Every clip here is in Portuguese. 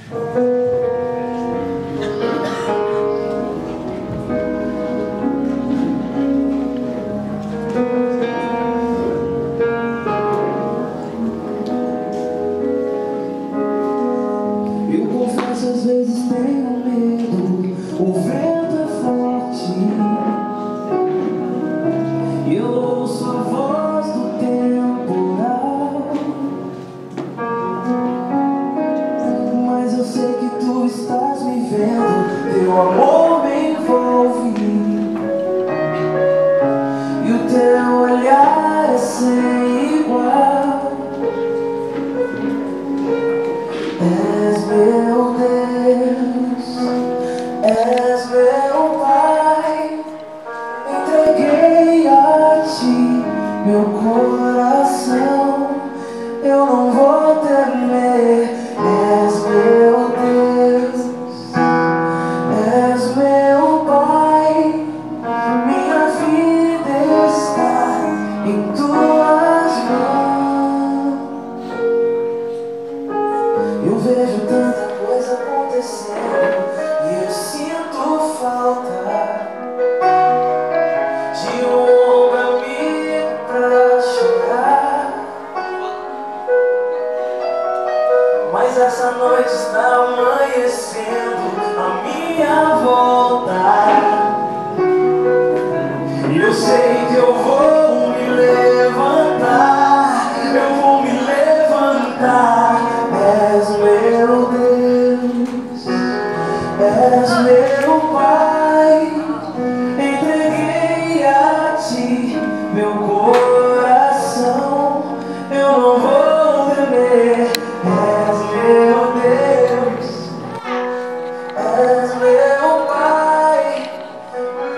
Eu confesso, às vezes tenho medo. O vento é forte e eu ouço a voz do temporal, mas eu sei que tu estás me vendo. Teu amor me envolve e o teu olhar é sem igual. És meu Deus, és meu Pai, entreguei a ti meu coração, eu não vou temer. És meu Deus, és meu Pai, minha vida está em tuas mãos. Eu vejo tanta coisa acontecendo e eu sinto falta de um amigo pra chorar. Mas essa noite está amanhecendo a minha volta e eu sei que eu vou me levantar, eu vou me levantar. És meu Deus, és meu Pai, entreguei a ti meu coração, eu não vou temer. És meu Deus, és meu Pai,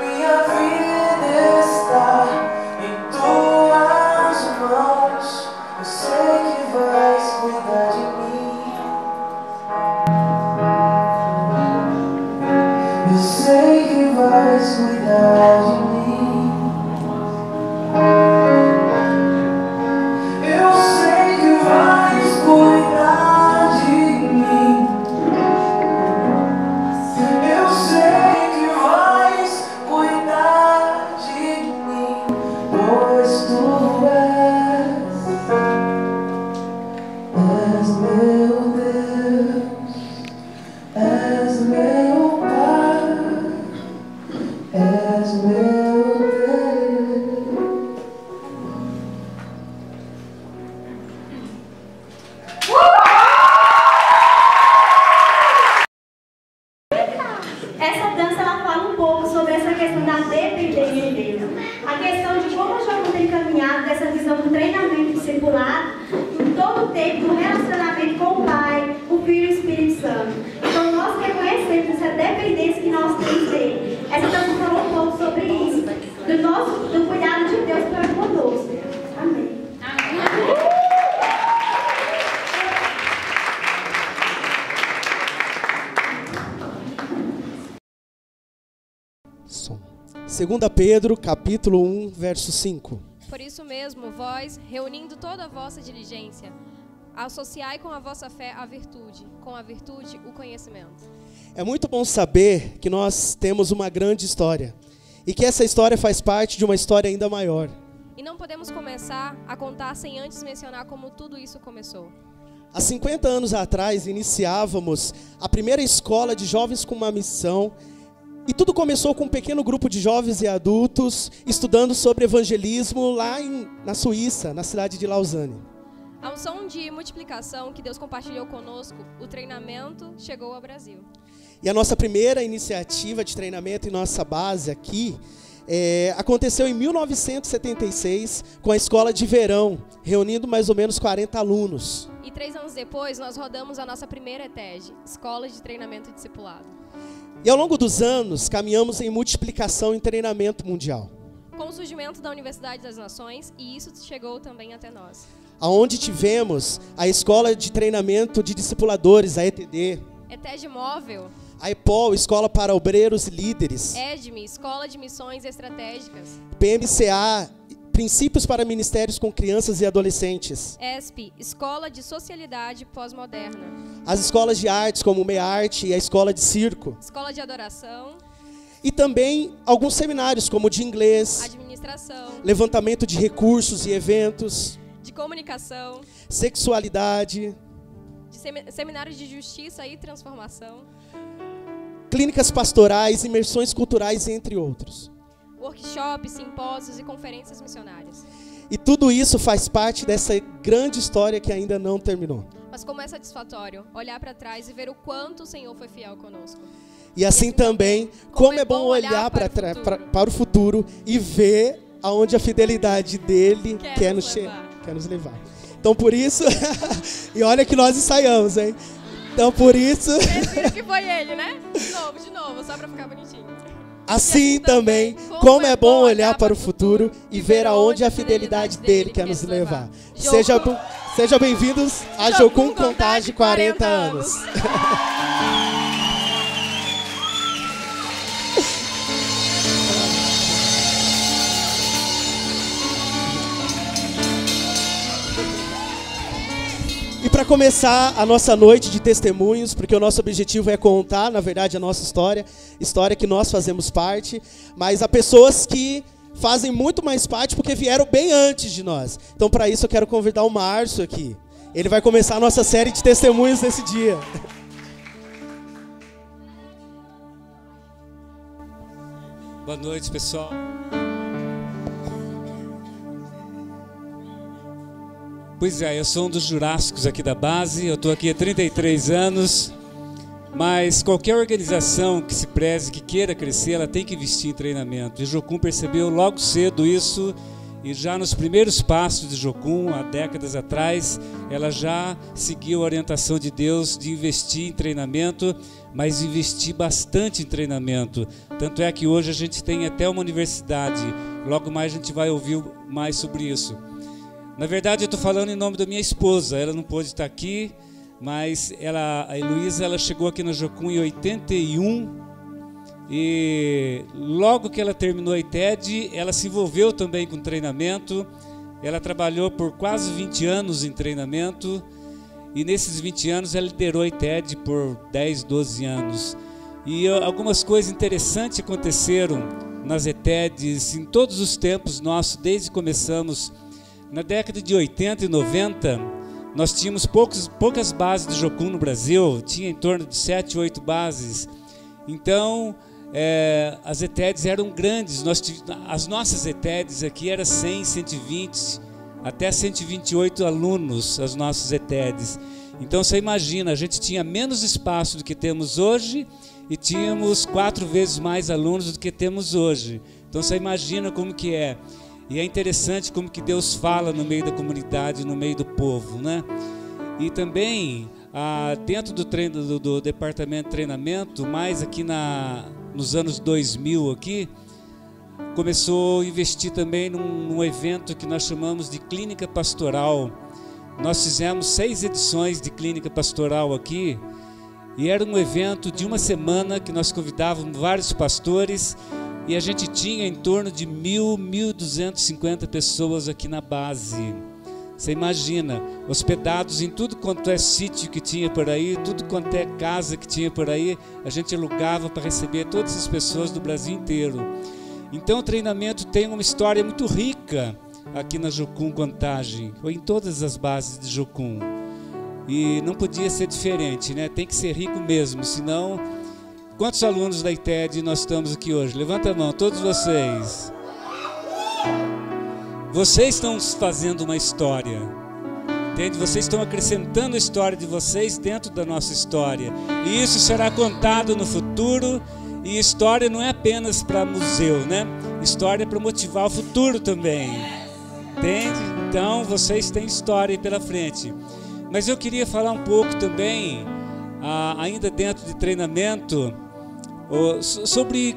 minha vida está em tuas mãos. Eu sei que vais cuidar de mim. Eu sei que vais cuidar de mim. Eu sei que vais cuidar de mim. Eu sei que vais cuidar de mim, pois tu és meu Deus, és meu Pai, és meu Deus. Essa dança ela fala um pouco sobre essa questão da dependência de Deus. A questão de como o jovem tem caminhado dessa visão do treinamento discipulado em todo o tempo, no relacionamento com o Pai, o Filho e o Espírito Santo. Então nós reconhecemos essa dependência que nós temos dele. Essa dança falou um pouco sobre isso, do cuidado de Deus para conosco. Amém. Som. 2 Pedro, capítulo 1, verso 5. Por isso mesmo, vós, reunindo toda a vossa diligência, associai com a vossa fé a virtude, com a virtude o conhecimento. É muito bom saber que nós temos uma grande história e que essa história faz parte de uma história ainda maior. E não podemos começar a contar sem antes mencionar como tudo isso começou. Há 50 anos atrás, iniciávamos a primeira escola de jovens com uma missão. E tudo começou com um pequeno grupo de jovens e adultos estudando sobre evangelismo lá na Suíça, na cidade de Lausanne. A unção de multiplicação que Deus compartilhou conosco, o treinamento, chegou ao Brasil. E a nossa primeira iniciativa de treinamento em nossa base aqui aconteceu em 1976 com a escola de verão, reunindo mais ou menos 40 alunos. E 3 anos depois, nós rodamos a nossa primeira ETED, Escola de Treinamento Discipulado. E ao longo dos anos, caminhamos em multiplicação em treinamento mundial. Com o surgimento da Universidade das Nações, e isso chegou também até nós. Onde tivemos a Escola de Treinamento de Discipuladores, a ETD. ETED Móvel. A EPOL, Escola para Obreiros e Líderes. EDME, Escola de Missões Estratégicas. Princípios para Ministérios com Crianças e Adolescentes. ESP, Escola de Socialidade Pós-Moderna. As escolas de artes, como o MEARTE e a Escola de Circo. Escola de Adoração. E também alguns seminários, como de inglês, Administração. levantamento de recursos e eventos, De Comunicação. sexualidade, De seminários de Justiça e Transformação. clínicas pastorais, imersões culturais, entre outros. Workshops, simpósios e conferências missionárias. E tudo isso faz parte dessa grande história que ainda não terminou. Mas como é satisfatório olhar para trás e ver o quanto o Senhor foi fiel conosco. E assim também, como é bom olhar para o futuro e ver aonde a fidelidade dele quer nos levar. Então por isso, e olha que nós ensaiamos, hein? Então por isso... Esse que foi ele, né? De novo, só para ficar bonitinho. Assim também, como é bom olhar para o futuro e ver aonde a fidelidade dele quer nos levar. Sejam bem-vindos a Jocum Contagem 40 anos. E para começar a nossa noite de testemunhos, porque o nosso objetivo é contar, na verdade, a nossa história que nós fazemos parte, mas há pessoas que fazem muito mais parte porque vieram bem antes de nós. Então, para isso, eu quero convidar o Márcio aqui. Ele vai começar a nossa série de testemunhos nesse dia. Boa noite, pessoal. Pois é, eu sou um dos jurássicos aqui da base, eu estou aqui há 33 anos, mas qualquer organização que se preze, que queira crescer, ela tem que investir em treinamento. E Jocum percebeu logo cedo isso, e já nos primeiros passos de Jocum, há décadas atrás, ela já seguiu a orientação de Deus de investir em treinamento, mas investir bastante em treinamento. Tanto é que hoje a gente tem até uma universidade, logo mais a gente vai ouvir mais sobre isso. Na verdade, eu estou falando em nome da minha esposa. Ela não pôde estar aqui, mas a Heloísa, ela chegou aqui na Jocum em 81 e logo que ela terminou a ITED, ela se envolveu também com treinamento. Ela trabalhou por quase 20 anos em treinamento e nesses 20 anos ela liderou a ITED por 10, 12 anos. E algumas coisas interessantes aconteceram nas ITEDs em todos os tempos nossos, desde que começamos. Na década de 80 e 90, nós tínhamos poucas bases de Jocum no Brasil, tinha em torno de 7, 8 bases. Então, as ETEDs eram grandes, as nossas ETEDs aqui eram 100, 120, até 128 alunos, as nossas ETEDs. Então, você imagina, a gente tinha menos espaço do que temos hoje e tínhamos 4 vezes mais alunos do que temos hoje. Então, você imagina como que é. E é interessante como que Deus fala no meio da comunidade, no meio do povo, né? E também, dentro do departamento de treinamento, mais aqui nos anos 2000 aqui, começou a investir também num evento que nós chamamos de Clínica Pastoral. Nós fizemos 6 edições de Clínica Pastoral aqui, e era um evento de uma semana que nós convidávamos vários pastores, e a gente tinha em torno de 1.250 pessoas aqui na base. Você imagina, hospedados em tudo quanto é sítio que tinha por aí, tudo quanto é casa que tinha por aí, a gente alugava para receber todas as pessoas do Brasil inteiro. Então o treinamento tem uma história muito rica aqui na Jocum Contagem, ou em todas as bases de Jocum. E não podia ser diferente, né? Tem que ser rico mesmo, senão... Quantos alunos da ITED nós estamos aqui hoje? Levanta a mão, todos vocês. Vocês estão fazendo uma história, entende? Vocês estão acrescentando a história de vocês dentro da nossa história. E isso será contado no futuro. E história não é apenas para museu, né? História é para motivar o futuro também, entende? Então, vocês têm história aí pela frente. Mas eu queria falar um pouco também, ainda dentro de treinamento, sobre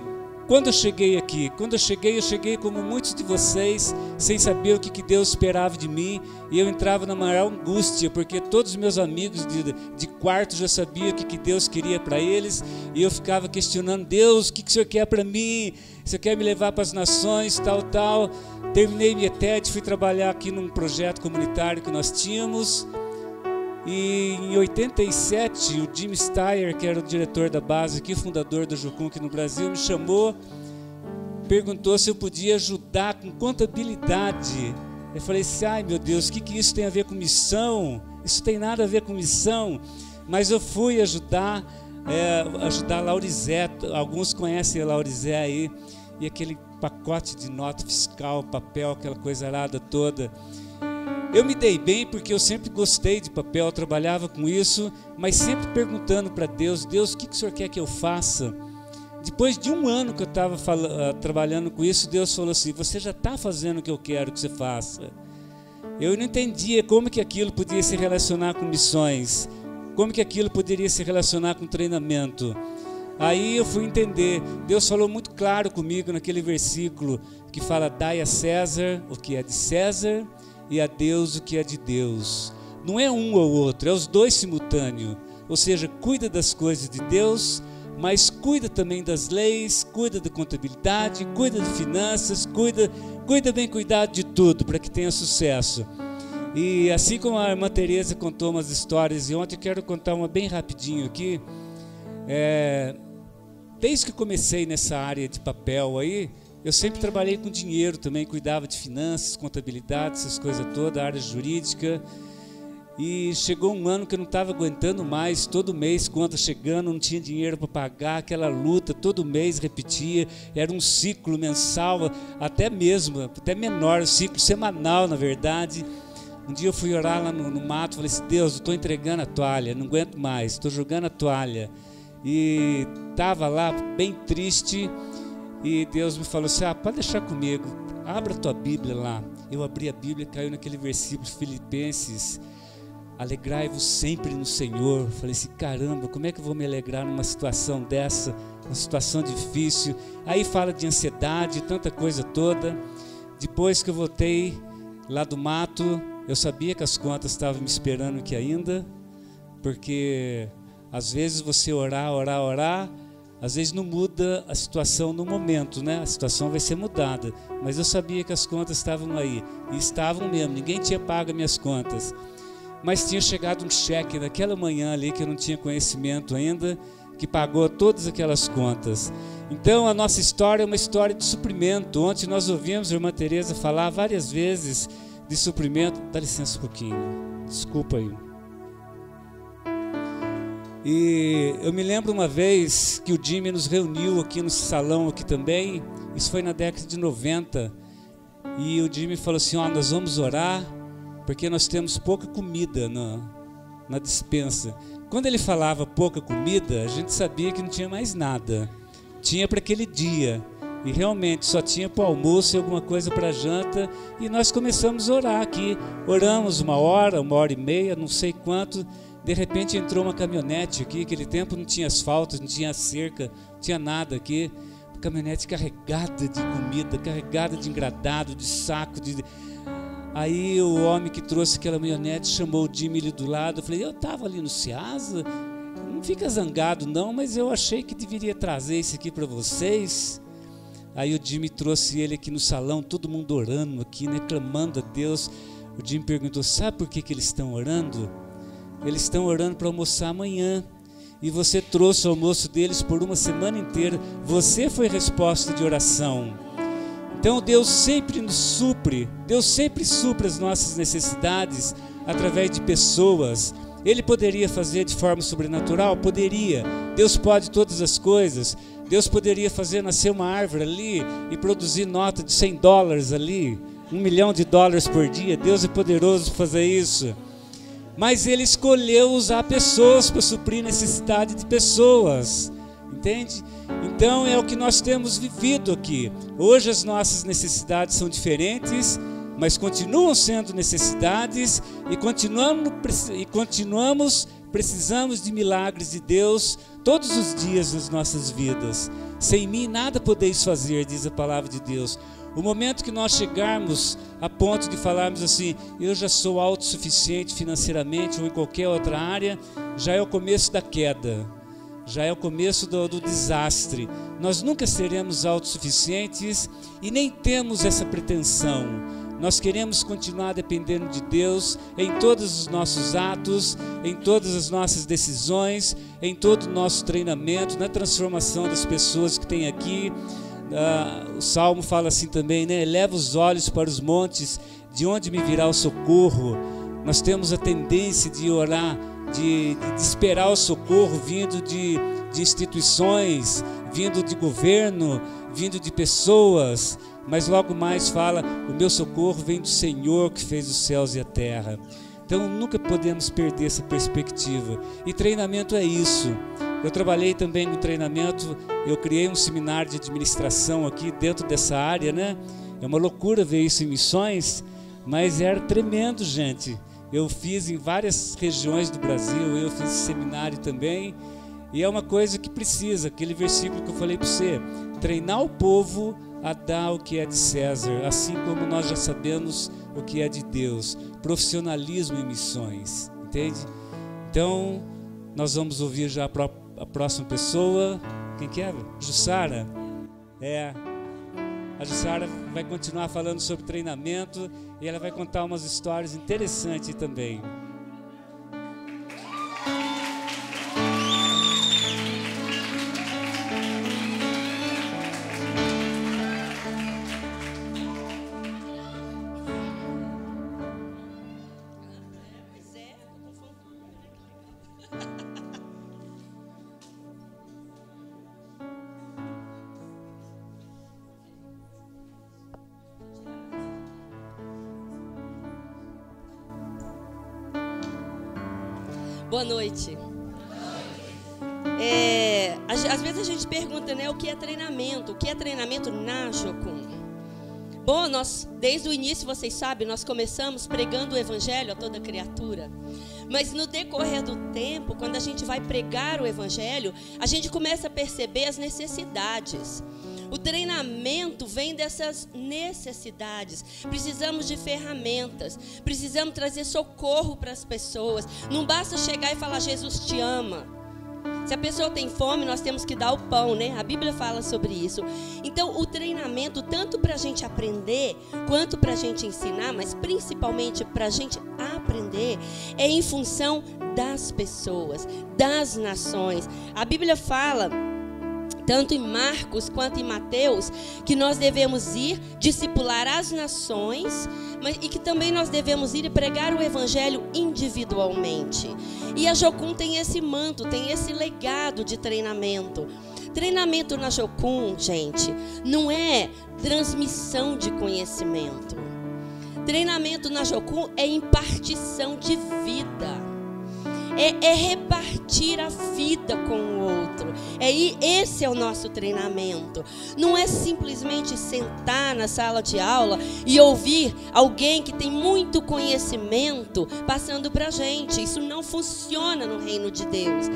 quando eu cheguei aqui, eu cheguei como muitos de vocês, sem saber o que Deus esperava de mim, e eu entrava na maior angústia, porque todos os meus amigos de quarto já sabiam o que Deus queria para eles, e eu ficava questionando: Deus, o que o Senhor quer para mim? O Senhor quer me levar para as nações, tal. Terminei minha TED, fui trabalhar aqui num projeto comunitário que nós tínhamos, e em 87, o Jim Steyer, que era o diretor da base aqui, fundador da Jocum aqui no Brasil, me chamou, perguntou se eu podia ajudar com contabilidade. Eu falei assim: ai meu Deus, o que isso tem a ver com missão? Isso tem nada a ver com missão. Mas eu fui ajudar a Laurizé. Alguns conhecem a Laurizé aí, e aquele pacote de nota fiscal, papel, aquela coisa arada toda. Eu me dei bem porque eu sempre gostei de papel, eu trabalhava com isso, mas sempre perguntando para Deus: Deus, o que o Senhor quer que eu faça? Depois de um ano que eu estava trabalhando com isso, Deus falou assim: você já está fazendo o que eu quero que você faça. Eu não entendia como que aquilo podia se relacionar com missões, como que aquilo poderia se relacionar com treinamento. Aí eu fui entender. Deus falou muito claro comigo naquele versículo que fala: dai a César o que é de César, e a Deus o que é de Deus. Não é um ou outro, é os dois simultâneos. Ou seja, cuida das coisas de Deus, mas cuida também das leis, cuida da contabilidade, cuida de finanças, cuida bem cuidado de tudo para que tenha sucesso. E assim como a irmã Tereza contou umas histórias, e ontem eu quero contar uma bem rapidinho aqui. Desde que comecei nessa área de papel aí, eu sempre trabalhei com dinheiro também, cuidava de finanças, contabilidade, essas coisas todas, área jurídica. E chegou um ano que eu não estava aguentando mais, todo mês, conta chegando, não tinha dinheiro para pagar, aquela luta, todo mês repetia, era um ciclo mensal, até menor, um ciclo semanal, na verdade. Um dia eu fui orar lá no mato, falei assim: Deus, eu estou entregando a toalha, não aguento mais, estou jogando a toalha. E estava lá bem triste, e Deus me falou assim: pode deixar comigo, abra a tua Bíblia lá. Eu abri a Bíblia, caiu naquele versículo Filipenses: alegrai-vos sempre no Senhor. Falei assim: caramba, como é que eu vou me alegrar numa situação dessa, uma situação difícil? Aí fala de ansiedade, tanta coisa toda. Depois que eu voltei lá do mato, eu sabia que as contas estavam me esperando aqui ainda, porque às vezes você orar, às vezes não muda a situação no momento, né? A situação vai ser mudada, mas eu sabia que as contas estavam aí, e estavam mesmo, ninguém tinha pago minhas contas, mas tinha chegado um cheque naquela manhã ali, que eu não tinha conhecimento ainda, que pagou todas aquelas contas. Então a nossa história é uma história de suprimento. Ontem nós ouvimos a irmã Tereza falar várias vezes de suprimento. Dá licença um pouquinho, desculpa aí. E eu me lembro uma vez que o Jimmy nos reuniu aqui no salão aqui também, isso foi na década de 90, e o Jimmy falou assim: nós vamos orar, porque nós temos pouca comida na despensa. Quando ele falava pouca comida, a gente sabia que não tinha mais nada, tinha para aquele dia, e realmente só tinha para o almoço e alguma coisa para a janta, e nós começamos a orar aqui, oramos uma hora e meia, não sei quanto. De repente entrou uma caminhonete aqui, aquele tempo não tinha asfalto, não tinha cerca, não tinha nada aqui, uma caminhonete carregada de comida, carregada de engradado, de saco, Aí o homem que trouxe aquela caminhonete chamou o Jimmy ali do lado. Eu falei: eu estava ali no Ceasa, não fica zangado não, mas eu achei que deveria trazer isso aqui para vocês. Aí o Jimmy trouxe ele aqui no salão, todo mundo orando aqui, né, clamando a Deus. O Jimmy perguntou: sabe por que eles estão orando? Eles estão orando para almoçar amanhã, e você trouxe o almoço deles por uma semana inteira. Você foi resposta de oração. Então Deus sempre nos supre, Deus sempre supre as nossas necessidades através de pessoas. Ele poderia fazer de forma sobrenatural? Poderia. Deus pode todas as coisas. Deus poderia fazer nascer uma árvore ali e produzir nota de $100 ali, $1 milhão por dia. Deus é poderoso para fazer isso. Mas Ele escolheu usar pessoas para suprir necessidade de pessoas, entende? Então é o que nós temos vivido aqui. Hoje as nossas necessidades são diferentes, mas continuam sendo necessidades, e continuamos precisamos de milagres de Deus todos os dias nas nossas vidas. Sem mim nada podeis fazer, diz a palavra de Deus. O momento que nós chegarmos a ponto de falarmos assim, eu já sou autossuficiente financeiramente ou em qualquer outra área, já é o começo da queda, já é o começo do desastre. Nós nunca seremos autossuficientes e nem temos essa pretensão. Nós queremos continuar dependendo de Deus em todos os nossos atos, em todas as nossas decisões, em todo o nosso treinamento, na transformação das pessoas que tem aqui. O Salmo fala assim também, né? Eleva os olhos para os montes, de onde me virá o socorro. Nós temos a tendência de orar, de esperar o socorro vindo de instituições, vindo de governo, vindo de pessoas, mas logo mais fala, o meu socorro vem do Senhor que fez os céus e a terra. Então nunca podemos perder essa perspectiva, e treinamento é isso. Eu trabalhei também no treinamento, eu criei um seminário de administração aqui dentro dessa área, né? É uma loucura ver isso em missões, mas era tremendo, gente. Eu fiz em várias regiões do Brasil, eu fiz seminário também, e é uma coisa que precisa, aquele versículo que eu falei para você, treinar o povo a dar o que é de César, assim como nós já sabemos o que é de Deus, profissionalismo em missões, entende? Então, nós vamos ouvir já a próxima pessoa. Quem que é? Jussara? A Jussara vai continuar falando sobre treinamento e ela vai contar umas histórias interessantes também. Boa noite. Às vezes a gente pergunta, né, o que é treinamento? O que é treinamento na Jocum? Bom, nós, desde o início, vocês sabem, nós começamos pregando o Evangelho a toda criatura. Mas no decorrer do tempo, quando a gente vai pregar o Evangelho, a gente começa a perceber as necessidades. O treinamento vem dessas necessidades. Precisamos de ferramentas, precisamos trazer socorro para as pessoas. Não basta chegar e falar, Jesus te ama. Se a pessoa tem fome, nós temos que dar o pão, né? A Bíblia fala sobre isso. Então, o treinamento, tanto para a gente aprender, quanto para a gente ensinar, mas principalmente para a gente aprender, é em função das pessoas, das nações. A Bíblia fala, tanto em Marcos quanto em Mateus, que nós devemos ir discipular as nações, e que também nós devemos ir e pregar o Evangelho individualmente. E a Jocum tem esse manto, tem esse legado de treinamento. Treinamento na Jocum, gente, não é transmissão de conhecimento. Treinamento na Jocum é impartição de vida. É repartir a vida com o outro. Esse é o nosso treinamento. Não é simplesmente sentar na sala de aula e ouvir alguém que tem muito conhecimento passando para a gente. Isso não funciona no reino de Deus.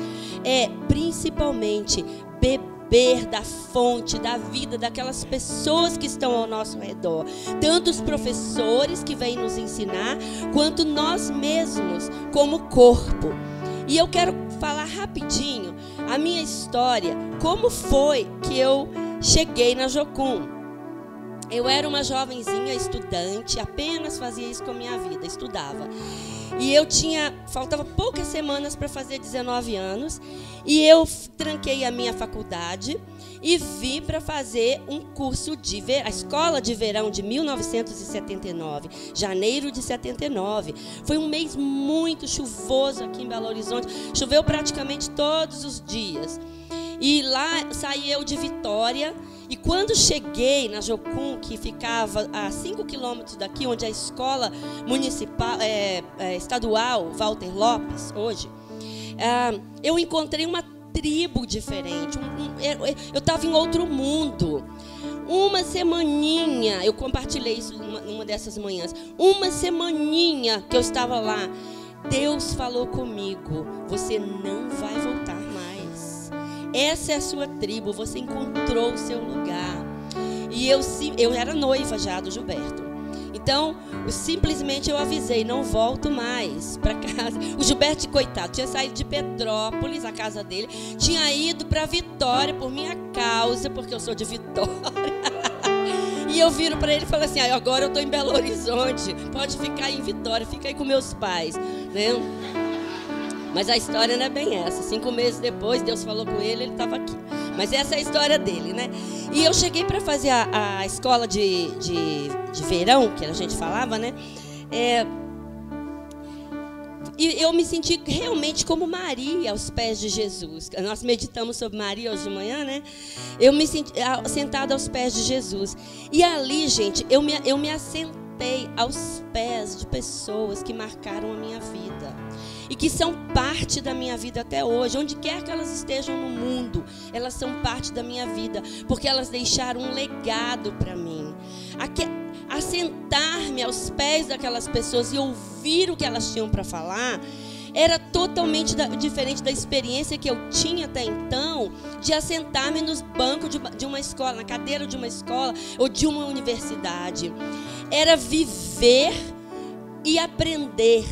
É principalmente beber da fonte da vida daquelas pessoas que estão ao nosso redor. Tanto os professores que vêm nos ensinar, quanto nós mesmos como corpo. E eu quero falar rapidinho a minha história, como foi que eu cheguei na Jocum. Eu era uma jovenzinha estudante, apenas fazia isso com a minha vida, estudava. E faltava poucas semanas para fazer 19 anos, e eu tranquei a minha faculdade e vim para fazer um curso a escola de verão de 1979, janeiro de 79. Foi um mês muito chuvoso aqui em Belo Horizonte, choveu praticamente todos os dias. E lá saí eu de Vitória, e quando cheguei na Jocum, que ficava a 5 quilômetros daqui, onde a escola municipal, estadual Walter Lopes, hoje, eu encontrei uma tribo diferente. Eu estava em outro mundo. Uma semaninha, eu compartilhei isso numa dessas manhãs, uma semaninha que eu estava lá, Deus falou comigo, você não vai voltar mais. Essa é a sua tribo, você encontrou o seu lugar. E eu era noiva já do Gilberto. Então, simplesmente eu avisei, não volto mais para casa. O Gilberto, coitado, tinha saído de Petrópolis, a casa dele, tinha ido para Vitória por minha causa, porque eu sou de Vitória. E eu viro para ele e falo assim, agora eu estou em Belo Horizonte, pode ficar em Vitória, fica aí com meus pais, né? Mas a história não é bem essa. 5 meses depois, Deus falou com ele, ele estava aqui. Mas essa é a história dele, né? E eu cheguei para fazer a escola de verão, que a gente falava, né? E eu me senti realmente como Maria aos pés de Jesus. Nós meditamos sobre Maria hoje de manhã, né? Eu me senti sentada aos pés de Jesus. E ali, gente, eu me assentei aos pés de pessoas que marcaram a minha vida. E que são parte da minha vida até hoje. Onde quer que elas estejam no mundo, elas são parte da minha vida. Porque elas deixaram um legado para mim. Assentar-me aos pés daquelas pessoas e ouvir o que elas tinham para falar era totalmente diferente da experiência que eu tinha até então de assentar-me nos bancos de uma escola, na cadeira de uma escola ou de uma universidade. Era viver e aprender.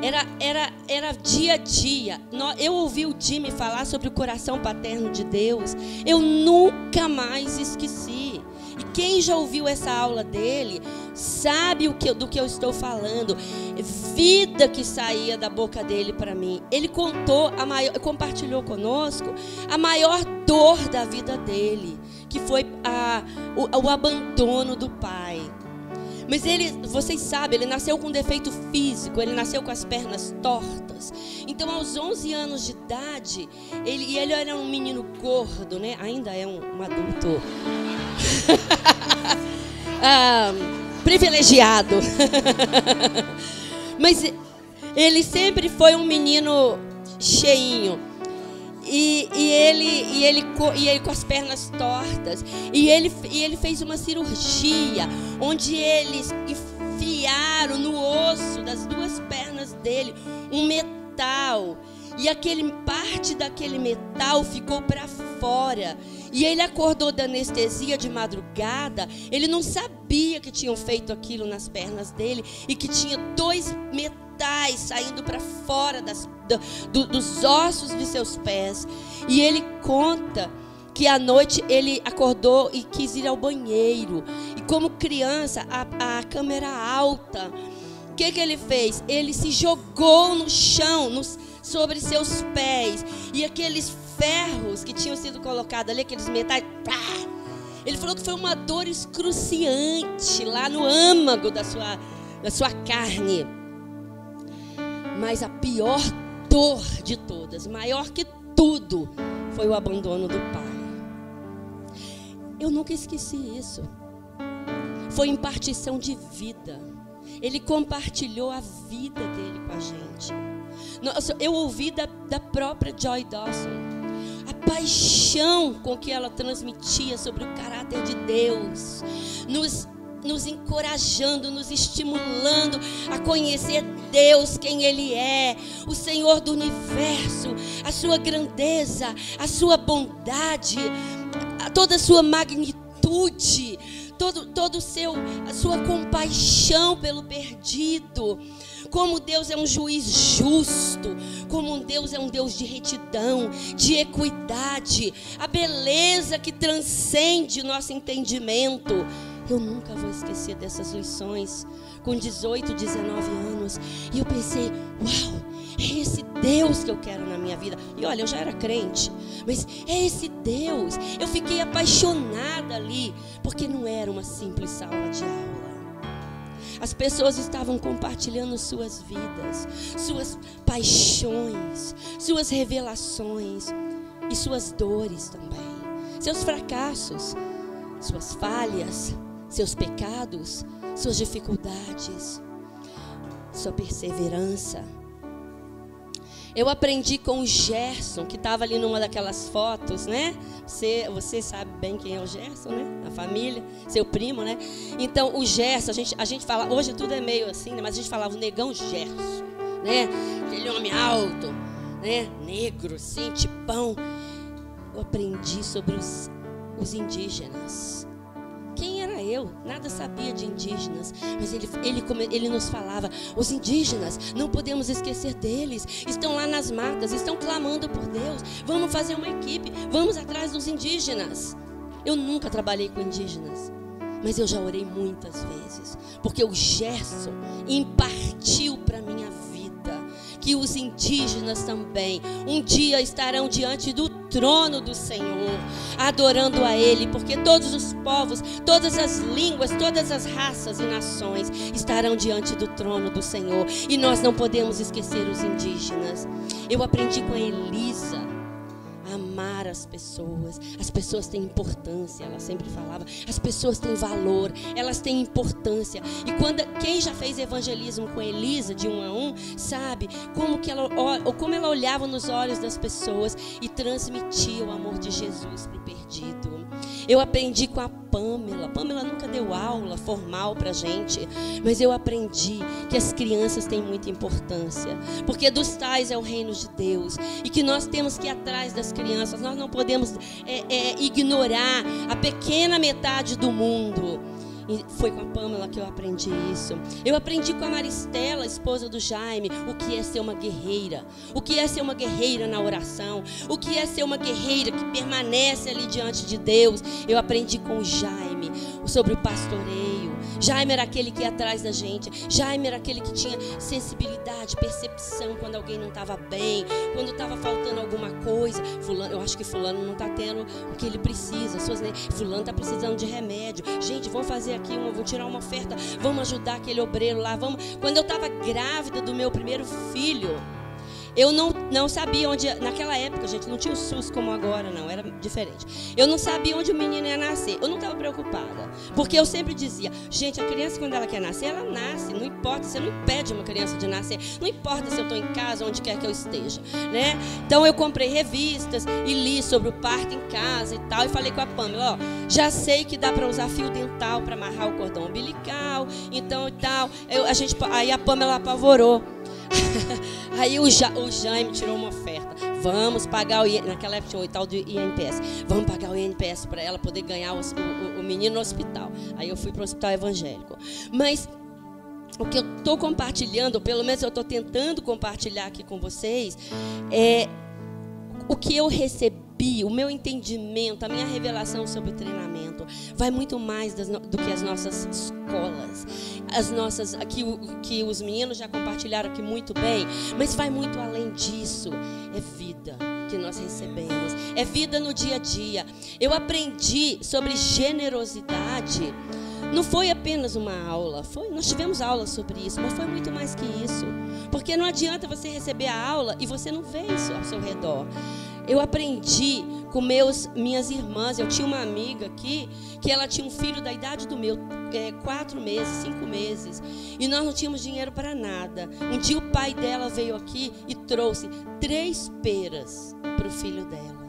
Era dia a dia. Eu ouvi o Jimmy falar sobre o coração paterno de Deus. Eu nunca mais esqueci. E quem já ouviu essa aula dele sabe do que eu estou falando. Vida que saía da boca dele para mim. Ele compartilhou conosco a maior dor da vida dele, que foi o abandono do pai. Mas vocês sabem, ele nasceu com defeito físico, ele nasceu com as pernas tortas. Então, aos 11 anos de idade, ele era um menino gordo, né? Ainda é um adulto privilegiado. Mas ele sempre foi um menino cheinho. E ele com as pernas tortas. E ele fez uma cirurgia onde eles enfiaram no osso das 2 pernas dele um metal. E parte daquele metal ficou para fora. E ele acordou da anestesia de madrugada. Ele não sabia que tinham feito aquilo nas pernas dele e que tinha 2 metais saindo para fora dos ossos de seus pés. E ele conta que à noite ele acordou e quis ir ao banheiro. E como criança, a cama era alta. O que ele fez? Ele se jogou no chão, sobre seus pés. E aqueles ferros que tinham sido colocados ali, aqueles metais, ele falou que foi uma dor excruciante lá no âmago da sua carne. Mas a pior dor de todas, maior que tudo, foi o abandono do pai. Eu nunca esqueci isso. Foi impartição de vida. Ele compartilhou a vida dele com a gente. Eu ouvi da própria Joy Dawson a paixão com que ela transmitia sobre o caráter de Deus, nos encorajando, nos estimulando a conhecer Deus, quem Ele é, o Senhor do universo, a sua grandeza, a sua bondade, toda a sua magnitude, a sua compaixão pelo perdido. Como Deus é um juiz justo, como Deus é um Deus de retidão, de equidade, a beleza que transcende o nosso entendimento. Eu nunca vou esquecer dessas lições, com 18, 19 anos. E eu pensei, uau, é esse Deus que eu quero na minha vida. E olha, eu já era crente, mas é esse Deus. Eu fiquei apaixonada ali, porque não era uma simples sala de aula. As pessoas estavam compartilhando suas vidas, suas paixões, suas revelações e suas dores também. Seus fracassos, suas falhas, seus pecados, suas dificuldades, sua perseverança. Eu aprendi com o Gerson, que estava ali numa daquelas fotos, né? Você sabe bem quem é o Gerson, né? A família, seu primo, né? Então, o Gerson, a gente fala, hoje tudo é meio assim, né? Mas a gente falava o negão Gerson, né? Aquele homem alto, né? Negro, assim, tipão. Eu aprendi sobre os indígenas. Quem era eu? Nada sabia de indígenas. Mas ele nos falava, os indígenas, não podemos esquecer deles. Estão lá nas matas, estão clamando por Deus. Vamos fazer uma equipe, vamos atrás dos indígenas. Eu nunca trabalhei com indígenas, mas eu já orei muitas vezes. Porque o Gerson impartiu para minha vida que os indígenas também um dia estarão diante do trono do Senhor, adorando a Ele, porque todos os povos, todas as línguas, todas as raças e nações estarão diante do trono do Senhor, e nós não podemos esquecer os indígenas. Eu aprendi com a Elisa a amar as pessoas têm importância, ela sempre falava, as pessoas têm valor, elas têm importância. E quem já fez evangelismo com a Elisa de 1 a 1, sabe como ela olhava nos olhos das pessoas e transmitia o amor de Jesus para o perdido. Eu aprendi com a Pamela nunca deu aula formal pra gente, mas eu aprendi que as crianças têm muita importância, porque dos tais é o reino de Deus, e que nós temos que ir atrás das crianças. Nós não podemos ignorar a pequena metade do mundo. E foi com a Pamela que eu aprendi isso. Eu aprendi com a Maristela, esposa do Jaime, o que é ser uma guerreira. O que é ser uma guerreira na oração. O que é ser uma guerreira que permanece ali diante de Deus. Eu aprendi com o Jaime sobre o pastoreio. Jaime era aquele que ia atrás da gente. Jaime era aquele que tinha sensibilidade, percepção quando alguém não estava bem, quando estava faltando alguma coisa. Fulano, eu acho que fulano não está tendo o que ele precisa. Fulano está precisando de remédio. Gente, vamos fazer aqui vou tirar uma oferta, vamos ajudar aquele obreiro lá, vamos. Quando eu estava grávida do meu primeiro filho, eu não sabia onde, naquela época, gente, não tinha o SUS como agora, não, era diferente. Eu não sabia onde o menino ia nascer, eu não estava preocupada, porque eu sempre dizia, gente, a criança quando ela quer nascer, ela nasce, não importa, você não impede uma criança de nascer, não importa se eu estou em casa, onde quer que eu esteja, né? Então eu comprei revistas e li sobre o parto em casa e tal, e falei com a Pamela, ó, já sei que dá para usar fio dental para amarrar o cordão umbilical, então e tal. Aí a Pamela apavorou. Aí o Jaime tirou uma oferta. Vamos pagar naquela época tinha o tal do INPS. Vamos pagar o INPS para ela poder ganhar o menino no hospital. Aí eu fui para o hospital evangélico. Mas o que eu estou compartilhando, pelo menos eu estou tentando compartilhar aqui com vocês, é o que eu recebi, o meu entendimento, a minha revelação sobre o treinamento. Vai muito mais do que as nossas escolas, as nossas, aqui que os meninos já compartilharam aqui muito bem, mas vai muito além disso. É vida que nós recebemos, é vida no dia a dia. Eu aprendi sobre generosidade. Não foi apenas uma aula, nós tivemos aula sobre isso, mas foi muito mais que isso. Porque não adianta você receber a aula e você não vê isso ao seu redor. Eu aprendi com minhas irmãs. Eu tinha uma amiga aqui que ela tinha um filho da idade do meu, 4 meses, 5 meses. E nós não tínhamos dinheiro para nada. Um dia o pai dela veio aqui e trouxe 3 peras para o filho dela.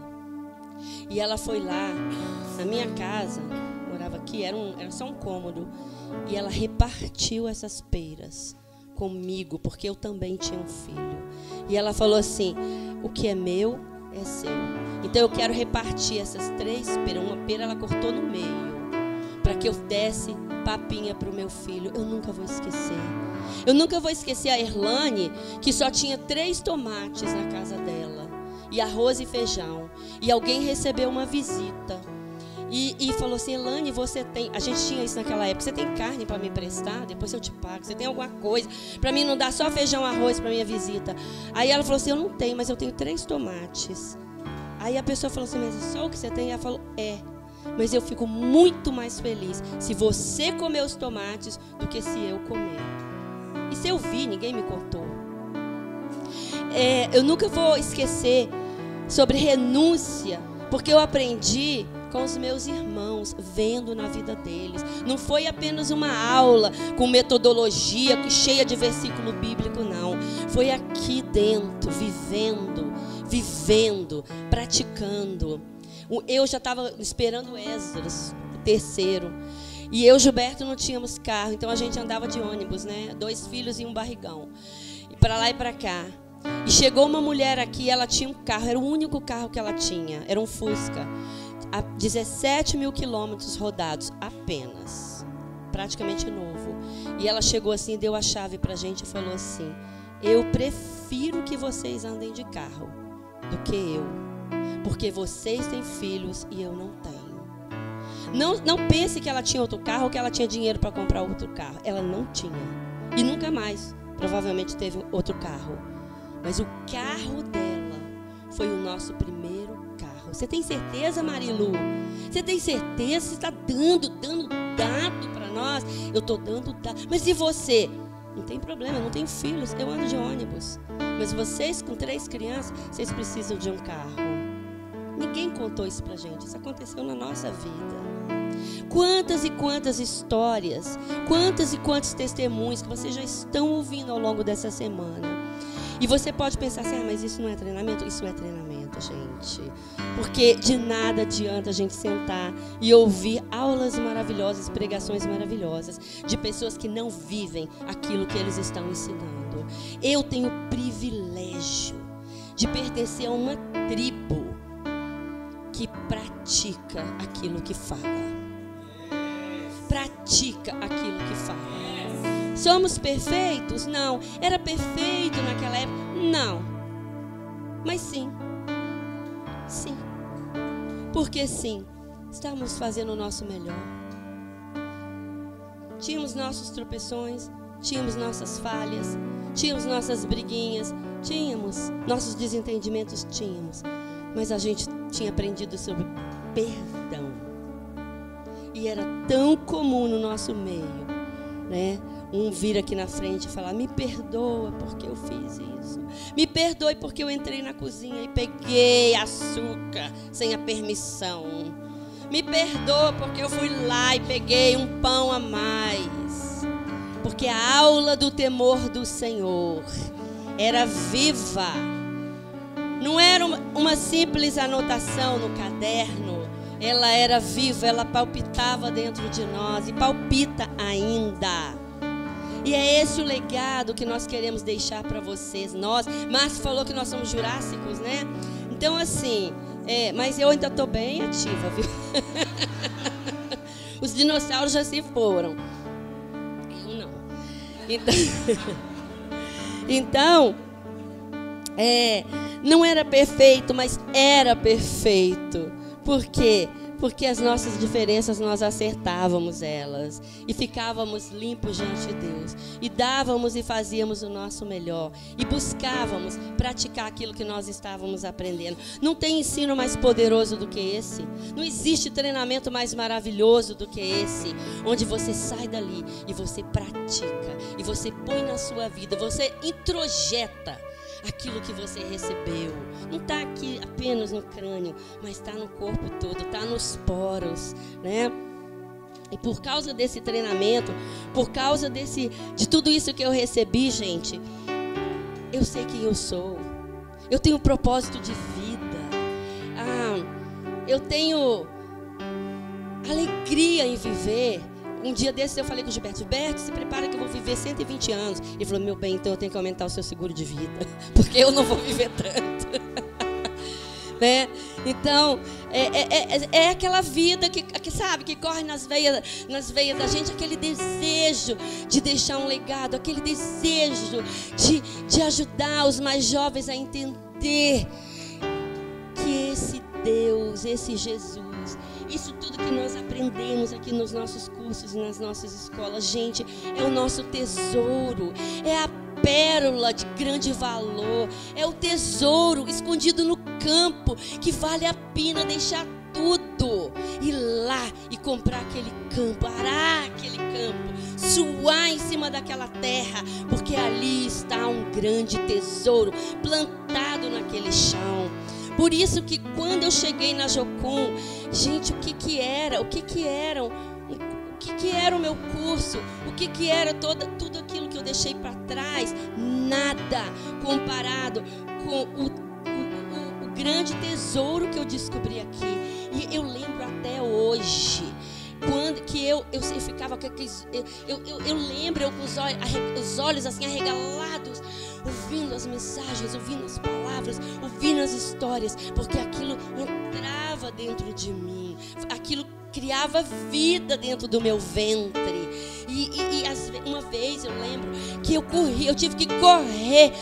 E ela foi lá na minha casa, morava aqui, era só um cômodo. E ela repartiu essas peras comigo, porque eu também tinha um filho. E ela falou assim, o que é meu é seu. Então eu quero repartir essas 3 peras. Uma pera ela cortou no meio, para que eu desse papinha para o meu filho. Eu nunca vou esquecer. Eu nunca vou esquecer a Erlane, que só tinha 3 tomates na casa dela, e arroz e feijão. E alguém recebeu uma visita e falou assim, Elane, você tem... A gente tinha isso naquela época. Você tem carne para me emprestar? Depois eu te pago. Você tem alguma coisa para mim não dar só feijão e arroz para minha visita? Aí ela falou assim, eu não tenho, mas eu tenho 3 tomates. Aí a pessoa falou assim, mas é só o que você tem? Ela falou, mas eu fico muito mais feliz se você comer os tomates do que se eu comer. E se eu vi, ninguém me contou. Eu nunca vou esquecer sobre renúncia, porque eu aprendi com os meus irmãos, vendo na vida deles. Não foi apenas uma aula com metodologia cheia de versículo bíblico, não. Foi aqui dentro, vivendo, praticando. Eu já estava esperando o Esdras, o 3º. E eu e o Gilberto não tínhamos carro, então a gente andava de ônibus, né? 2 filhos e um barrigão. para lá e para cá. E chegou uma mulher aqui, ela tinha um carro, era o único carro que ela tinha, era um Fusca. A 17 mil quilômetros rodados apenas, praticamente novo. E ela chegou assim, deu a chave pra gente e falou assim: eu prefiro que vocês andem de carro do que eu, porque vocês têm filhos e eu não tenho. Não pense que ela tinha outro carro ou que ela tinha dinheiro para comprar outro carro. Ela não tinha. E nunca mais, provavelmente, teve outro carro. Mas o carro dela foi o nosso primeiro carro. Você tem certeza, Marilu? Você tem certeza? Você está dando dado para nós? Eu estou dando dado. Mas e você? Não tem problema, eu não tenho filhos, eu ando de ônibus. Mas vocês, com 3 crianças, vocês precisam de um carro. Ninguém contou isso pra gente. Isso aconteceu na nossa vida. Quantas e quantas histórias, quantas e quantos testemunhos que vocês já estão ouvindo ao longo dessa semana. E você pode pensar assim: mas isso não é treinamento? Isso é treinamento, gente. Porque de nada adianta a gente sentar e ouvir aulas maravilhosas, pregações maravilhosas de pessoas que não vivem aquilo que eles estão ensinando. Eu tenho o privilégio de pertencer a uma tribo que pratica aquilo que fala. Pratica aquilo que fala. Somos perfeitos? Não. Era perfeito naquela época? Não. Mas sim. Sim. Porque sim, estávamos fazendo o nosso melhor. Tínhamos nossos tropeções, tínhamos nossas falhas, tínhamos nossas briguinhas, tínhamos nossos desentendimentos, tínhamos. Mas a gente tinha aprendido sobre perdão. E era tão comum no nosso meio, né? Um vir aqui na frente e falar: me perdoa porque eu fiz isso. Me perdoe porque eu entrei na cozinha e peguei açúcar sem a permissão. Me perdoa porque eu fui lá e peguei um pão a mais. Porque a aula do temor do Senhor era viva. Não era uma simples anotação no caderno. Ela era viva, ela palpitava dentro de nós e palpita ainda. E é esse o legado que nós queremos deixar para vocês. Márcio falou que nós somos jurássicos, né? Então, assim, mas eu ainda estou bem ativa, viu? Os dinossauros já se foram. Eu não. Então, não era perfeito, mas era perfeito. Por quê? Porque as nossas diferenças nós acertávamos elas e ficávamos limpos diante de Deus e dávamos e fazíamos o nosso melhor e buscávamos praticar aquilo que nós estávamos aprendendo. Não tem ensino mais poderoso do que esse. Não existe treinamento mais maravilhoso do que esse, onde você sai dali e você pratica e você põe na sua vida, você introjeta aquilo que você recebeu. Não está aqui apenas no crânio, mas está no corpo todo, está nos poros, né? E por causa desse treinamento, por causa de tudo isso que eu recebi, gente, eu sei quem eu sou. Eu tenho um propósito de vida. Eu tenho alegria em viver. Um dia desses eu falei com o Gilberto: Gilberto, se prepara que eu vou viver 120 anos. Ele falou: meu bem, então eu tenho que aumentar o seu seguro de vida, porque eu não vou viver tanto. Né? Então, é aquela vida que sabe, que corre nas veias da gente, aquele desejo de deixar um legado, aquele desejo de ajudar os mais jovens a entender que esse Deus, esse Jesus, isso tudo que nós aprendemos aqui nos nossos cursos e nas nossas escolas, gente, é o nosso tesouro, é a pérola de grande valor, é o tesouro escondido no campo, que vale a pena deixar tudo, ir lá e comprar aquele campo, arar aquele campo, suar em cima daquela terra, porque ali está um grande tesouro plantado naquele chão. Por isso que quando eu cheguei na Jocum, gente, o que era o meu curso, o que era tudo aquilo que eu deixei para trás, nada comparado com o grande tesouro que eu descobri aqui. E eu lembro até hoje, quando que eu ficava com aqueles, eu lembro eu com os olhos assim arregalados, ouvindo as mensagens, ouvindo as palavras, ouvindo as histórias, porque aquilo entrava dentro de mim, aquilo criava vida dentro do meu ventre. Uma vez eu lembro que eu tive que correr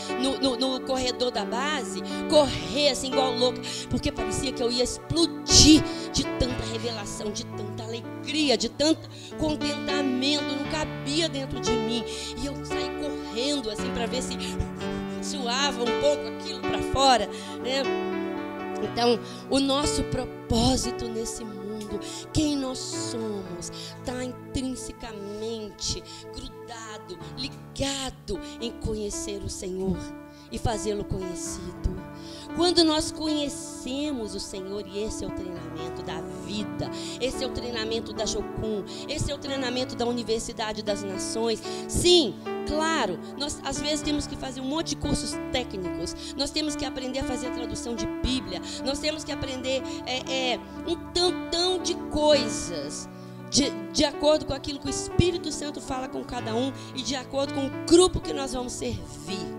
no corredor da base, correr assim igual louca, porque parecia que eu ia explodir de tanta revelação, de tanta alegria, de tanto contentamento, não cabia dentro de mim. E eu saí correndo assim para ver se suava um pouco aquilo para fora, né? Então, o nosso propósito nesse mundo, quem nós somos, está intrinsecamente grudado, ligado em conhecer o Senhor e fazê-lo conhecido. Quando nós conhecemos o Senhor, e esse é o treinamento da vida, esse é o treinamento da Jocum, esse é o treinamento da Universidade das Nações. Sim, claro, nós às vezes temos que fazer um monte de cursos técnicos, nós temos que aprender a fazer a tradução de Bíblia, nós temos que aprender um tantão de coisas, de acordo com aquilo que o Espírito Santo fala com cada um e de acordo com o grupo que nós vamos servir.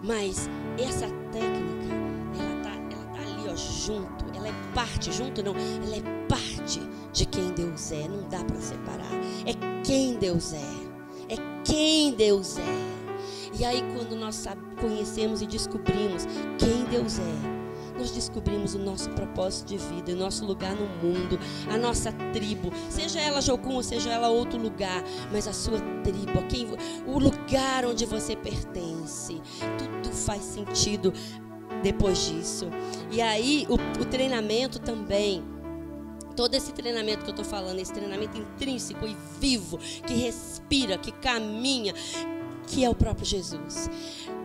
Mas essa técnica, ela tá ali, ó, junto, ela é parte, junto não, ela é parte de quem Deus é, não dá para separar, é quem Deus é quem Deus é. E aí quando nós conhecemos e descobrimos quem Deus é, nós descobrimos o nosso propósito de vida, o nosso lugar no mundo, a nossa tribo, seja ela Jocum ou seja ela outro lugar, mas a sua tribo, o lugar onde você pertence, tudo faz sentido depois disso. E aí o treinamento também, todo esse treinamento que eu estou falando, esse treinamento intrínseco e vivo, que respira, que caminha, que é o próprio Jesus.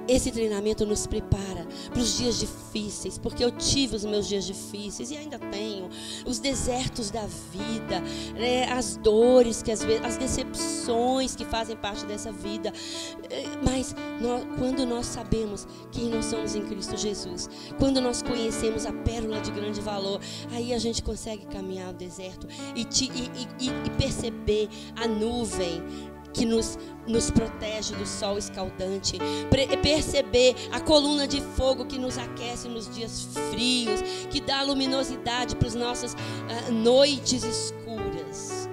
Esse treinamento nos prepara para os dias difíceis, porque eu tive os meus dias difíceis e ainda tenho, os desertos da vida, as dores, as decepções que fazem parte dessa vida. Mas quando nós sabemos quem nós somos em Cristo Jesus, quando nós conhecemos a pérola de grande valor, aí a gente consegue caminhar o deserto e perceber a nuvem que nos protege do sol escaldante, perceber a coluna de fogo que nos aquece nos dias frios, que dá luminosidade para as nossas noites escuras.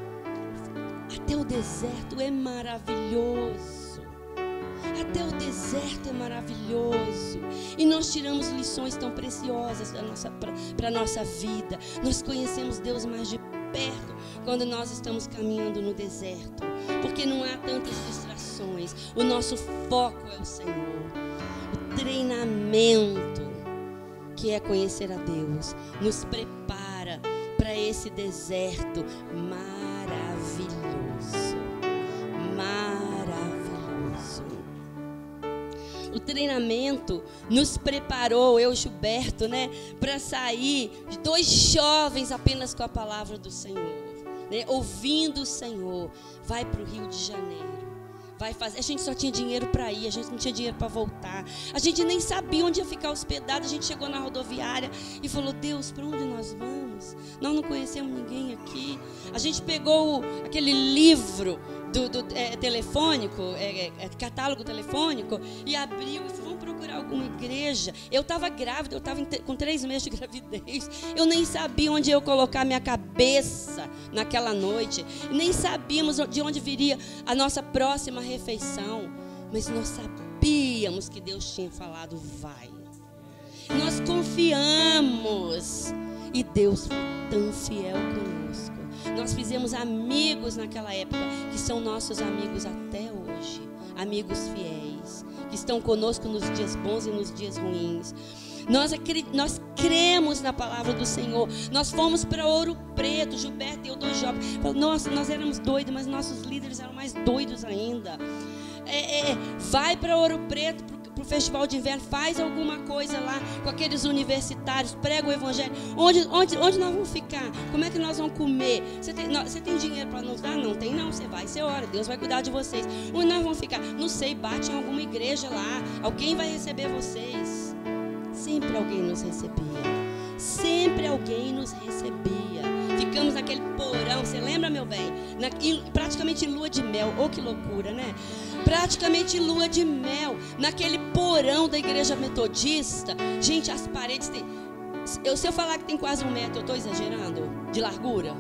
Até o deserto é maravilhoso. Até o deserto é maravilhoso. E nós tiramos lições tão preciosas para a nossa vida. Nós conhecemos Deus mais de perto quando nós estamos caminhando no deserto, porque não há tantas distrações, o nosso foco é o Senhor. O treinamento, que é conhecer a Deus, nos prepara para esse deserto maravilhoso. O treinamento nos preparou, eu e Gilberto, né, para sair de 2 jovens apenas com a palavra do Senhor, né, ouvindo o Senhor. Vai para o Rio de Janeiro, vai fazer. A gente só tinha dinheiro para ir, a gente não tinha dinheiro para voltar, a gente nem sabia onde ia ficar hospedado. A gente chegou na rodoviária e falou: Deus, para onde nós vamos? Nós não conhecemos ninguém aqui. A gente pegou aquele livro telefônico, catálogo telefônico, e abriu e falou: vamos procurar alguma igreja. Eu estava grávida, eu estava com 3 meses de gravidez, eu nem sabia onde eu colocar minha cabeça naquela noite, nem sabíamos de onde viria a nossa próxima refeição, mas nós sabíamos que Deus tinha falado: vai. Nós confiamos, e Deus foi tão fiel conosco. Nós fizemos amigos naquela época, que são nossos amigos até hoje. Amigos fiéis, que estão conosco nos dias bons e nos dias ruins. Nós cremos na palavra do Senhor. Nós fomos para Ouro Preto, Gilberto e eu, 2 jovens. Nossa, nós éramos doidos, mas nossos líderes eram mais doidos ainda. Vai para Ouro Preto, para o festival de inverno, faz alguma coisa lá com aqueles universitários, prega o evangelho. Onde nós vamos ficar? Como é que nós vamos comer? Você tem dinheiro para nos dar? Não tem não, você vai, você ora, Deus vai cuidar de vocês. Onde nós vamos ficar? Não sei, bate em alguma igreja lá, alguém vai receber vocês. Sempre alguém nos recebia, sempre alguém nos recebia. ficamos naquele porão, você lembra, meu bem? Praticamente lua de mel, oh que loucura, né? Praticamente lua de mel, naquele porão da igreja metodista. Gente, as paredes tem... Se eu falar que tem quase 1 metro, eu estou exagerando? De largura?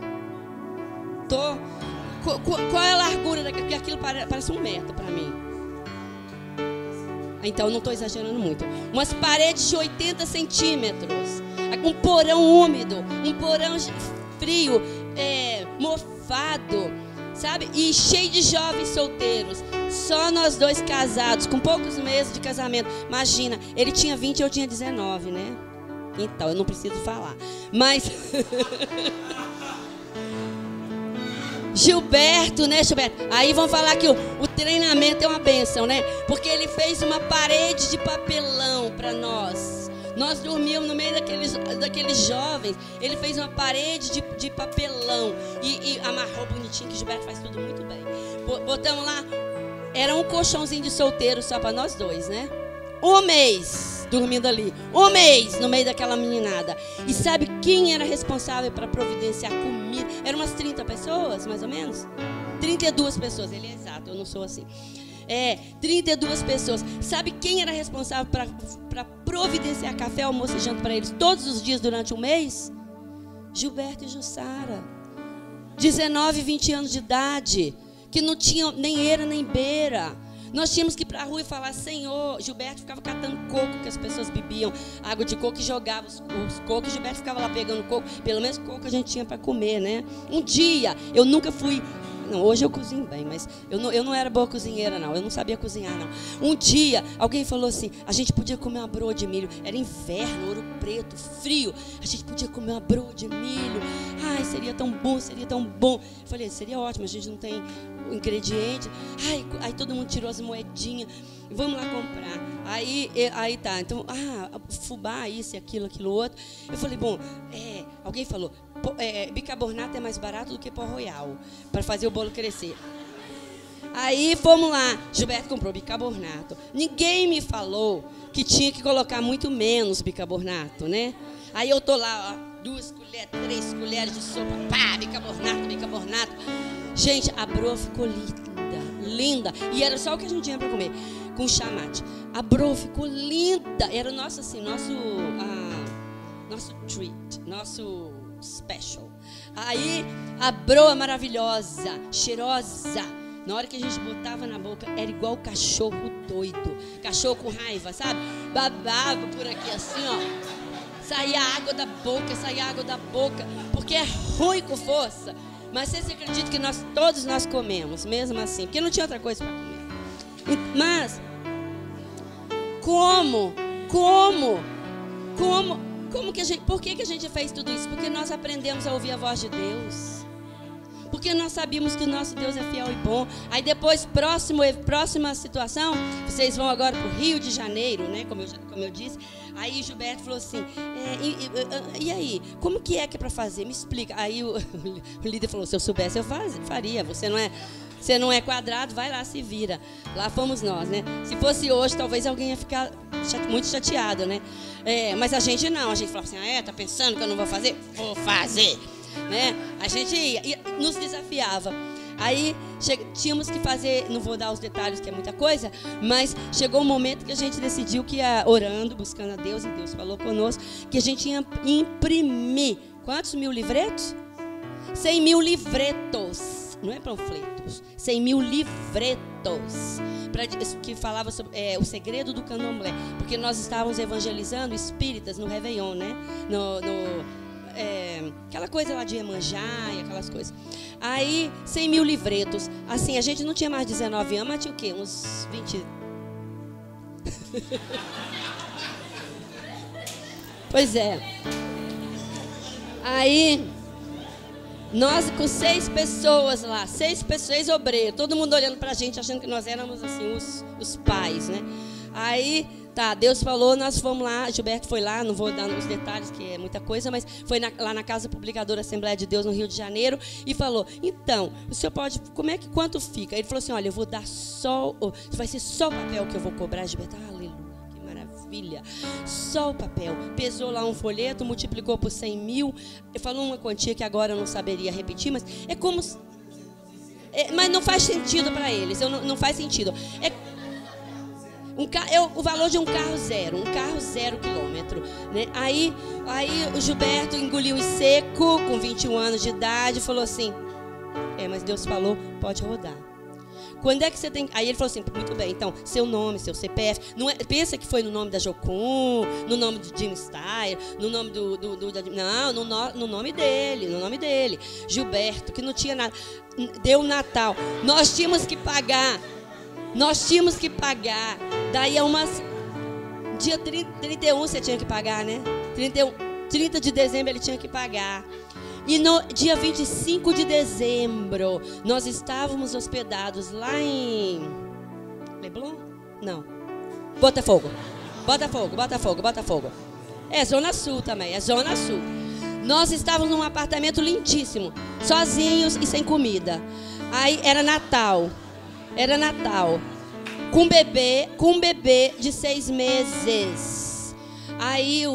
Qual é a largura daquilo? Porque aquilo parece 1 metro para mim. Então, não estou exagerando muito. Umas paredes de 80 centímetros. Um porão úmido. Um porão frio. Mofado. Sabe? E cheio de jovens solteiros. Só nós dois casados. Com poucos meses de casamento. Imagina, ele tinha 20 e eu tinha 19, né? Então, eu não preciso falar. Mas... Gilberto, né, Gilberto? Aí vão falar que o treinamento é uma bênção, né? Porque ele fez uma parede de papelão para nós. Nós dormíamos no meio daqueles jovens. Ele fez uma parede de papelão e amarrou bonitinho, que Gilberto faz tudo muito bem. Botamos lá, era um colchãozinho de solteiro só para nós dois, né? 1 mês dormindo ali. 1 mês no meio daquela meninada. E sabe quem era responsável para providenciar comida? Eram umas 30 pessoas, mais ou menos. 32 pessoas, ele é exato, eu não sou assim. 32 pessoas. Sabe quem era responsável para providenciar café, almoço e janta para eles todos os dias durante 1 mês? Gilberto e Jussara. 19, 20 anos de idade. Que não tinham nem eira nem beira. Nós tínhamos que ir para a rua e falar, Senhor. Gilberto ficava catando coco que as pessoas bebiam, água de coco, e jogava os cocos. Gilberto ficava lá pegando coco, pelo menos coco a gente tinha para comer, né? Um dia, eu nunca fui... Não, hoje eu cozinho bem, mas eu não era boa cozinheira, não. Eu não sabia cozinhar, não. Um dia, alguém falou assim, a gente podia comer uma broa de milho. Era inverno, Ouro Preto, frio. A gente podia comer uma broa de milho. Ai, seria tão bom, seria tão bom. Eu falei, seria ótimo, a gente não tem o ingrediente. Aí todo mundo tirou as moedinhas. Vamos lá comprar. Aí tá, então, fubá, isso, aquilo, outro. Eu falei, bom, alguém falou, bicarbonato é mais barato do que pó royal, para fazer o bolo crescer. Aí fomos lá, Gilberto comprou bicarbonato. Ninguém me falou que tinha que colocar muito menos bicarbonato, né? Aí eu tô lá, ó, 2 colheres, 3 colheres de sopa, pá, bicarbonato. Gente, a broa ficou linda. E era só o que a gente tinha para comer, com chamate. A broa ficou linda. Era nosso treat, nosso special. Aí, a broa maravilhosa, cheirosa. Na hora que a gente botava na boca, era igual cachorro doido. Cachorro com raiva, sabe? Babava por aqui assim, ó. Saía água da boca, porque é ruim com força. Mas vocês acreditam que todos nós comemos, mesmo assim, porque não tinha outra coisa para comer. Mas, por que a gente fez tudo isso? Porque nós aprendemos a ouvir a voz de Deus. Porque nós sabíamos que o nosso Deus é fiel e bom. Aí depois, próxima situação, vocês vão agora para o Rio de Janeiro, né? Como eu disse. Aí Gilberto falou assim, e aí, como que é para fazer? Me explica. Aí o líder falou, se eu soubesse, eu faria. Você não é quadrado, vai lá, se vira. Lá fomos nós, né? Se fosse hoje, talvez alguém ia ficar muito chateado, né? Mas a gente não. A gente falava assim, tá pensando que eu não vou fazer? Vou fazer. Né? A gente ia, nos desafiava. Aí tínhamos que fazer, não vou dar os detalhes que é muita coisa, mas chegou um momento que a gente decidiu que ia orando, buscando a Deus, e Deus falou conosco que a gente ia imprimir quantos mil livretos? 100 mil livretos, não é panfletos, 100 mil livretos, que falava sobre o segredo do candomblé, porque nós estávamos evangelizando espíritas no Réveillon, né? Aquela coisa lá de Iemanjá e aquelas coisas. Aí, 100 mil livretos. Assim, a gente não tinha mais 19 anos, mas tinha o quê? Uns 20. Pois é. Aí, nós com 6 pessoas lá, 6 obreiros, todo mundo olhando pra gente, achando que nós éramos assim, os pais, né? Aí, tá, Deus falou, nós fomos lá, Gilberto foi lá, não vou dar os detalhes, que é muita coisa, mas foi lá na Casa Publicadora Assembleia de Deus, no Rio de Janeiro, e falou, então, o senhor pode, quanto fica? Ele falou assim, olha, eu vou dar vai ser só o papel que eu vou cobrar. Gilberto, aleluia, que maravilha. filha. Só o papel. Pesou lá um folheto, multiplicou por 100 mil. Falou uma quantia que agora eu não saberia repetir, mas é como... mas não faz sentido para eles. Não faz sentido. O valor de um carro zero quilômetro, né? Aí o Gilberto engoliu em seco, com 21 anos de idade, falou assim, mas Deus falou, pode rodar. Quando é que você tem... Aí ele falou assim, muito bem, então, seu nome, seu CPF, não é, pensa que foi no nome da Jocum, no nome do Jim Steyer, no nome não, no nome dele, Gilberto, que não tinha nada, deu Natal, nós tínhamos que pagar, daí dia 31 você tinha que pagar, né? 30 de dezembro ele tinha que pagar. E no dia 25 de dezembro, nós estávamos hospedados lá em... Leblon? Não. Botafogo. É Zona Sul também, é Zona Sul. Nós estávamos num apartamento lindíssimo, sozinhos e sem comida. Aí era Natal. Com um bebê de 6 meses. Aí, o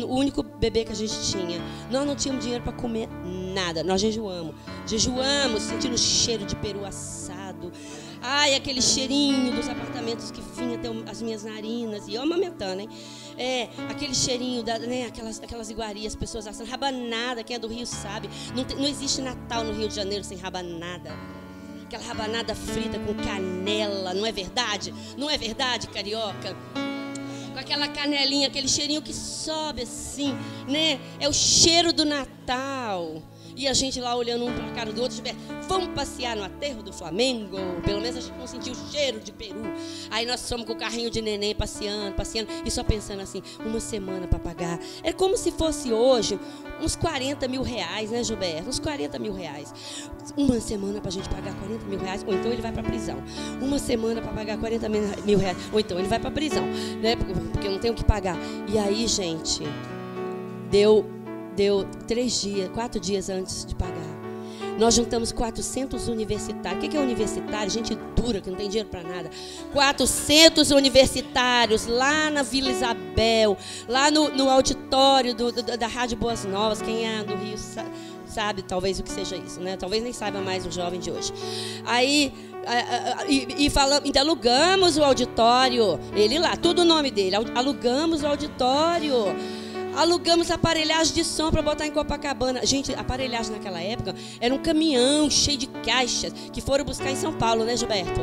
único bebê que a gente tinha, nós não tínhamos dinheiro para comer nada. Nós jejuamos, sentindo o cheiro de peru assado. Ai, aquele cheirinho dos apartamentos que vinha até as minhas narinas. E eu amamentando, hein? Aquele cheirinho, né, aquelas iguarias, pessoas assando. Rabanada, quem é do Rio sabe. Não existe Natal no Rio de Janeiro sem rabanada. Aquela rabanada frita com canela, não é verdade? Não é verdade, carioca? Com aquela canelinha, aquele cheirinho que sobe assim, né? É o cheiro do Natal. E a gente lá olhando um para a cara do outro, vamos passear no aterro do Flamengo? Pelo menos a gente não sentiu o cheiro de peru. Aí nós fomos com o carrinho de neném passeando, e só pensando assim, uma semana para pagar. É como se fosse hoje uns 40 mil reais, né, Gilberto? Uns 40 mil reais. Uma semana para a gente pagar 40 mil reais, ou então ele vai para a prisão. Uma semana para pagar 40 mil reais, ou então ele vai para a prisão, né? Porque eu não tenho o que pagar. E aí, gente, deu 4 dias antes de pagar. Nós juntamos 400 universitários. O que é universitário? Gente dura, que não tem dinheiro para nada. 400 universitários lá na Vila Isabel, lá no auditório da Rádio Boas Novas. Quem é do Rio sabe talvez o que seja isso, né? Talvez nem saiba mais o jovem de hoje. Aí, ainda alugamos o auditório. Ele lá, tudo o nome dele. Alugamos o auditório. Alugamos aparelhagem de som para botar em Copacabana. Gente, aparelhagem naquela época era um caminhão cheio de caixas que foram buscar em São Paulo, né, Gilberto?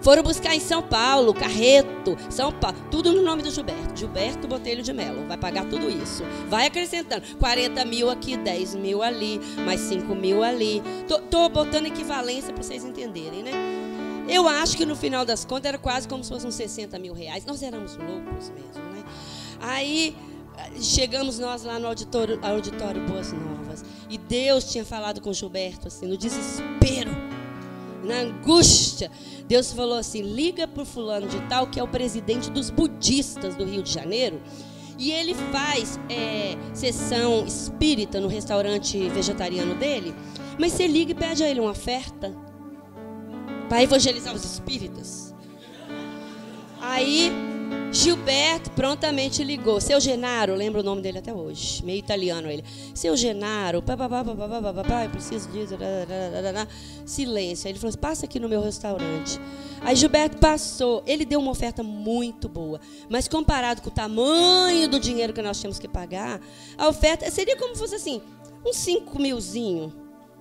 Foram buscar em São Paulo, Carreto, São Paulo, tudo no nome do Gilberto. Gilberto Botelho de Melo, vai pagar tudo isso. Vai acrescentando, 40 mil aqui, 10 mil ali, mais 5 mil ali. Tô botando equivalência para vocês entenderem, né? Eu acho que no final das contas era quase como se fossem uns 60 mil reais. Nós éramos loucos mesmo, né? Aí... chegamos nós lá no auditório Boas Novas. E Deus tinha falado com Gilberto assim, no desespero, na angústia. Deus falou assim, liga para o fulano de tal, que é o presidente dos budistas do Rio de Janeiro. E ele faz sessão espírita no restaurante vegetariano dele. Mas você liga e pede a ele uma oferta para evangelizar os espíritas. Aí... Gilberto prontamente ligou. Seu Genaro, lembro o nome dele até hoje, meio italiano ele. Seu Genaro, eu preciso disso. Silêncio. Aí ele falou assim, passa aqui no meu restaurante. Aí Gilberto passou. Ele deu uma oferta muito boa, mas comparado com o tamanho do dinheiro que nós tínhamos que pagar, a oferta seria como se fosse assim, uns 5 milzinho,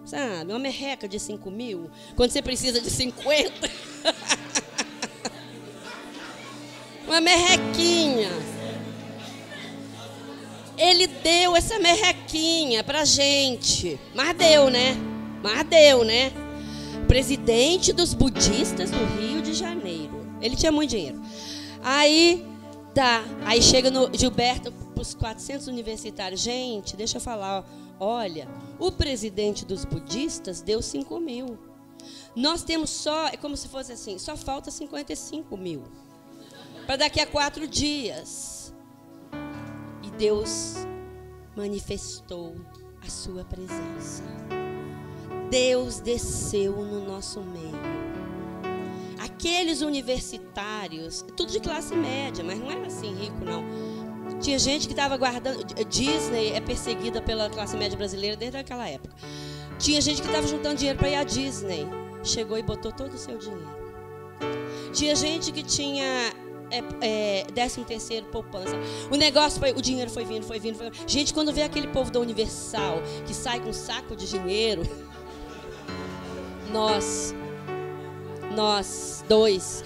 sabe? Uma merreca de 5 mil, quando você precisa de 50. Uma merrequinha. Ele deu essa merrequinha pra gente. Mas deu, né? Presidente dos budistas do Rio de Janeiro. Ele tinha muito dinheiro. Aí chega no Gilberto pros 400 universitários. Gente, deixa eu falar. Olha, o presidente dos budistas deu 5 mil. Nós temos só, é como se fosse assim, só falta 55 mil. Para daqui a 4 dias. E Deus manifestou a sua presença. Deus desceu no nosso meio. aqueles universitários, tudo de classe média, mas não era assim rico, não. Tinha gente que estava guardando. Disney é perseguida pela classe média brasileira desde aquela época. Tinha gente que estava juntando dinheiro para ir à Disney. Chegou e botou todo o seu dinheiro. Tinha gente que tinha 13º poupança. O negócio foi, o dinheiro foi vindo. Gente, quando vê aquele povo da Universal que sai com um saco de dinheiro, nós dois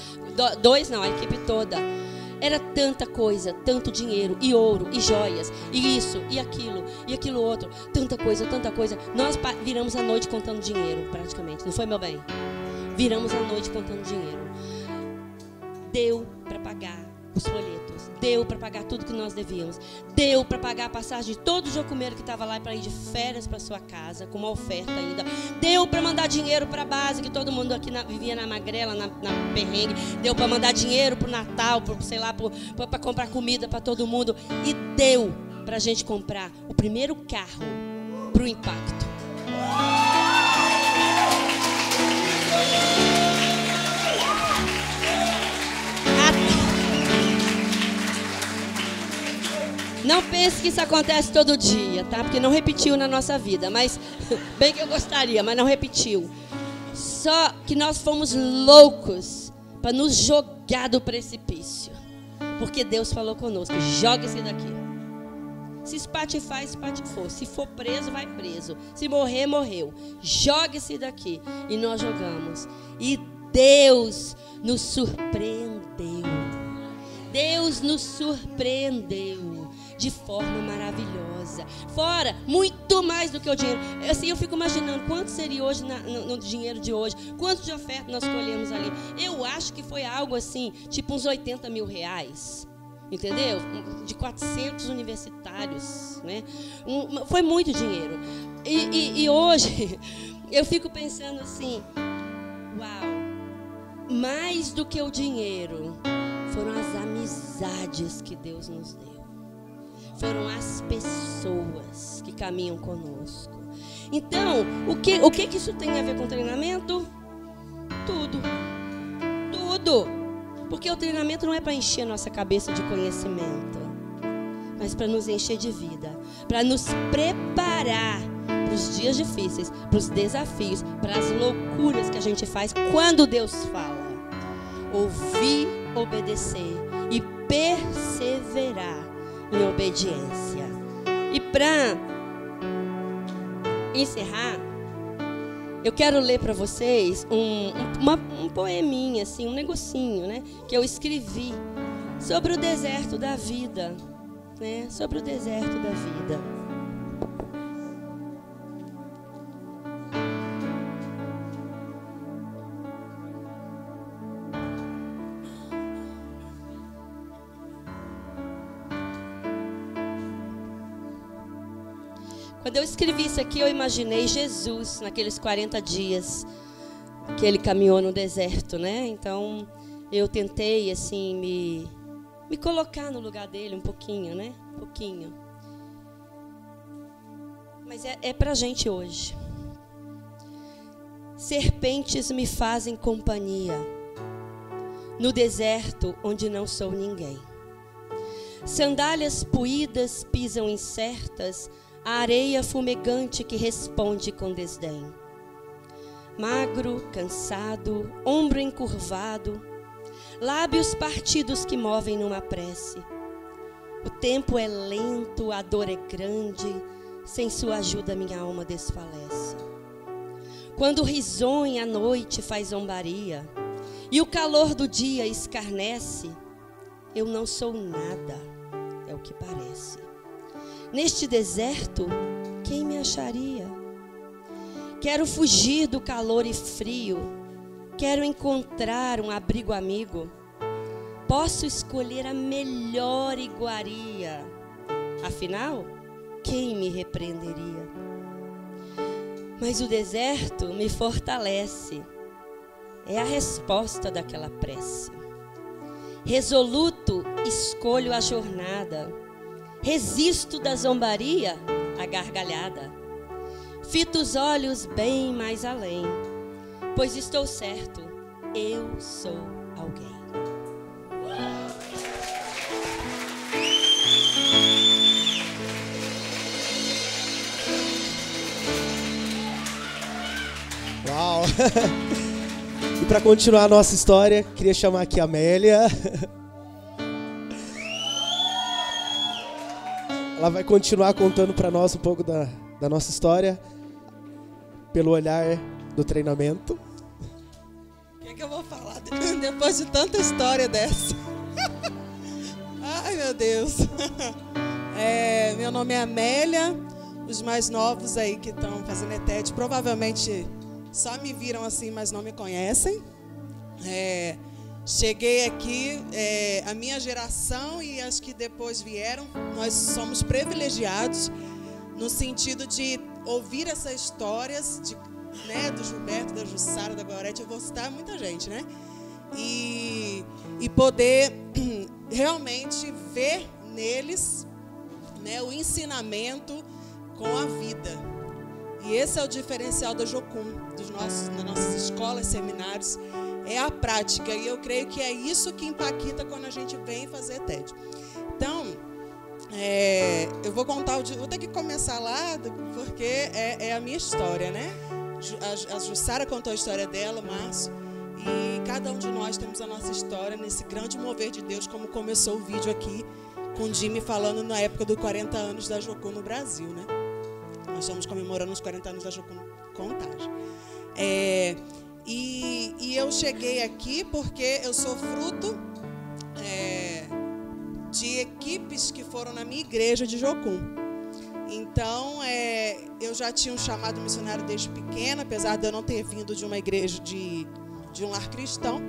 não, a equipe toda, era tanta coisa, tanto dinheiro, e ouro, e joias, e isso, e aquilo outro, tanta coisa. Nós viramos a noite contando dinheiro, praticamente, não foi, meu bem? Viramos a noite contando dinheiro. Deu para pagar os folhetos, deu para pagar tudo que nós devíamos, deu para pagar a passagem de todo o jocumeiro que estava lá para ir de férias para sua casa, com uma oferta ainda, deu para mandar dinheiro para a base, que todo mundo aqui vivia na magrela, na perrengue, deu para mandar dinheiro para o Natal, para comprar comida para todo mundo, e deu para a gente comprar o primeiro carro para o impacto. Não pense que isso acontece todo dia, tá? Porque não repetiu na nossa vida, mas bem que eu gostaria, mas não repetiu. Só que nós fomos loucos para nos jogar do precipício, porque Deus falou conosco: jogue-se daqui. Se espatifar, espatifou. Se for preso, vai preso. Se morrer, morreu. Jogue-se daqui. E nós jogamos. E Deus nos surpreendeu. Deus nos surpreendeu de forma maravilhosa. Fora, muito mais do que o dinheiro. Assim, eu fico imaginando quanto seria hoje no dinheiro de hoje. Quanto de oferta nós colhemos ali. Eu acho que foi algo assim, tipo uns 80 mil reais. Entendeu? De 400 universitários, né? Foi muito dinheiro. E hoje, eu fico pensando assim, uau, mais do que o dinheiro, foram as amizades que Deus nos deu. Foram as pessoas que caminham conosco. Então, o que isso tem a ver com treinamento? Tudo. Porque o treinamento não é para encher a nossa cabeça de conhecimento, mas para nos encher de vida, para nos preparar para os dias difíceis, para os desafios, para as loucuras que a gente faz quando Deus fala. Ouvir, obedecer e perseverar em obediência. E para encerrar, eu quero ler para vocês um poeminha, assim, um negocinho, né, que eu escrevi sobre o deserto da vida, né, sobre o deserto da vida. Quando eu escrevi isso aqui, eu imaginei Jesus naqueles 40 dias que ele caminhou no deserto, né? Então, eu tentei, assim, me colocar no lugar dele um pouquinho, né? Um pouquinho. Mas é pra gente hoje. Serpentes me fazem companhia no deserto onde não sou ninguém. Sandálias puídas pisam incertas a areia fumegante que responde com desdém. Magro, cansado, ombro encurvado, lábios partidos que movem numa prece. O tempo é lento, a dor é grande, sem sua ajuda minha alma desfalece. Quando risonha a noite faz zombaria e o calor do dia escarnece, eu não sou nada, é o que parece. Neste deserto, quem me acharia? Quero fugir do calor e frio. Quero encontrar um abrigo amigo. Posso escolher a melhor iguaria. Afinal, quem me repreenderia? Mas o deserto me fortalece. É a resposta daquela prece. Resoluto, escolho a jornada. Resisto da zombaria à gargalhada. Fito os olhos bem mais além, pois estou certo, eu sou alguém. Uau! E para continuar a nossa história, queria chamar aqui a Amélia. Ela vai continuar contando para nós um pouco da nossa história pelo olhar do treinamento. O que eu vou falar depois de tanta história dessa? Ai, meu Deus. Meu nome é Amélia. Os mais novos aí que estão fazendo ETED provavelmente só me viram assim, mas não me conhecem. Cheguei aqui, a minha geração e as que depois vieram, nós somos privilegiados no sentido de ouvir essas histórias do Gilberto, da Jussara, da Gorete, eu vou citar muita gente, né? E poder realmente ver neles, né, o ensinamento com a vida. E esse é o diferencial da Jocum, das nossas escolas, seminários, é a prática. E eu creio que é isso que impacta quando a gente vem fazer TED. Então, eu vou contar, vou ter que começar lá, porque é a minha história, né? A Jussara contou a história dela, Márcio, e cada um de nós temos a nossa história nesse grande mover de Deus, como começou o vídeo aqui, com o Jimmy falando na época dos 40 anos da Jocum no Brasil, né? Nós estamos comemorando os 40 anos da Jocum Contagem. E eu cheguei aqui porque eu sou fruto de equipes que foram na minha igreja de Jocum. Então, eu já tinha um chamado missionário desde pequena, apesar de eu não ter vindo de uma igreja de um lar cristão.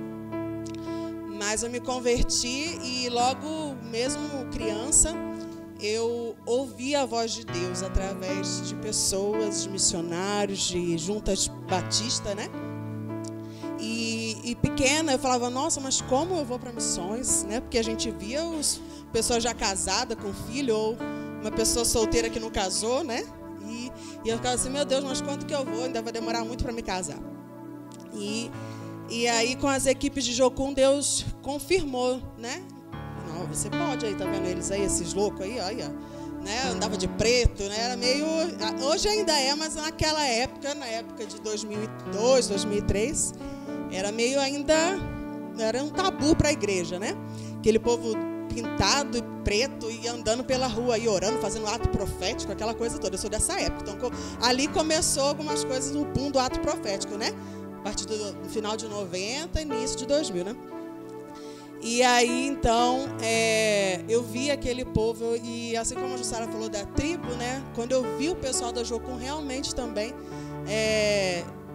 Mas eu me converti e logo, mesmo criança, eu ouvi a voz de Deus através de pessoas, de missionários, de juntas batistas, né? E pequena eu falava, nossa, mas como eu vou para missões, né? Porque a gente via pessoas já casadas com filho ou uma pessoa solteira que não casou, né? E eu ficava assim, meu Deus, mas quanto que eu vou? Ainda vai demorar muito para me casar. E aí, com as equipes de Jocum, Deus confirmou, né? Não, você pode aí, tá vendo eles aí, esses loucos aí, olha, né? Andava de preto, né? Era meio... Hoje ainda é, mas naquela época, na época de 2002, 2003, era meio ainda... Era um tabu para a igreja, né? Aquele povo pintado e preto e andando pela rua e orando, fazendo ato profético, aquela coisa toda. Eu sou dessa época. Então, ali começou algumas coisas no boom do ato profético, né? A partir do final de 90, início de 2000, né? E aí, então, eu vi aquele povo, e assim como a Jussara falou da tribo, né? Quando eu vi o pessoal da Jocum realmente também,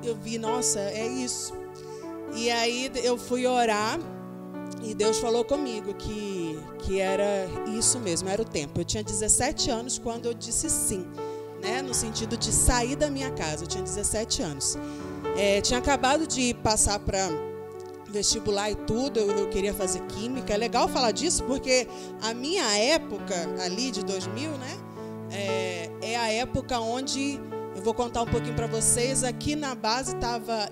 eu vi, nossa, é isso. E aí eu fui orar, e Deus falou comigo que era isso mesmo, era o tempo. Eu tinha 17 anos quando eu disse sim, né? No sentido de sair da minha casa, eu tinha 17 anos. Tinha acabado de passar para vestibular e tudo, eu queria fazer química. É legal falar disso porque a minha época ali de 2000, né, é a época onde eu vou contar um pouquinho para vocês. Aqui na base estava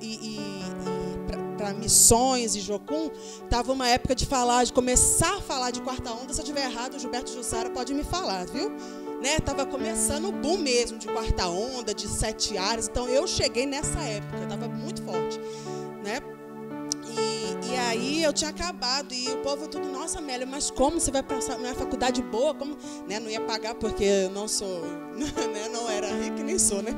para missões e Jocum, estava uma época de começar a falar de quarta onda. Se eu estiver errado, o Gilberto Jussara pode me falar, viu? Né? Tava começando o boom mesmo de quarta onda, de 7 áreas. Então eu cheguei nessa época, estava muito forte, né? E aí eu tinha acabado e o povo tudo, nossa, Amélia, mas como você vai passar na faculdade boa? Como, né? Não ia pagar porque eu não sou, né? Não era rica, nem sou, né?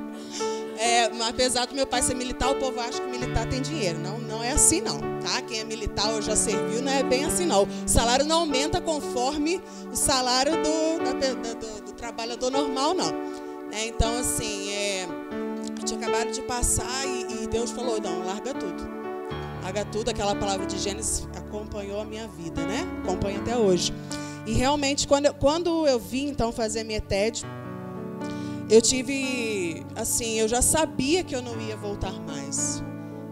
Mas apesar do meu pai ser militar, o povo acha que militar tem dinheiro. Não é assim não, tá? Quem é militar ou já serviu, não é bem assim não. O salário não aumenta conforme o salário do trabalhador normal, não. Então, assim, eu tinha acabado de passar e Deus falou, não, larga tudo. Larga tudo, aquela palavra de Gênesis acompanhou a minha vida, né? Acompanha até hoje. E realmente, quando eu vim, então, fazer a minha TED, eu tive, assim, eu já sabia que eu não ia voltar mais.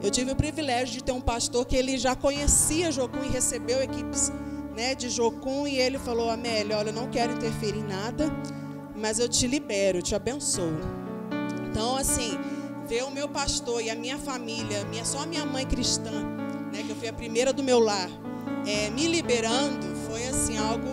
Eu tive o privilégio de ter um pastor que ele já conhecia Jocum e recebeu equipes, né, de Jocum, e ele falou, Amélia, olha, eu não quero interferir em nada, mas eu te libero, eu te abençoo. Então, assim, ver o meu pastor e a minha família, só a minha mãe cristã, né, que eu fui a primeira do meu lar, me liberando, foi assim algo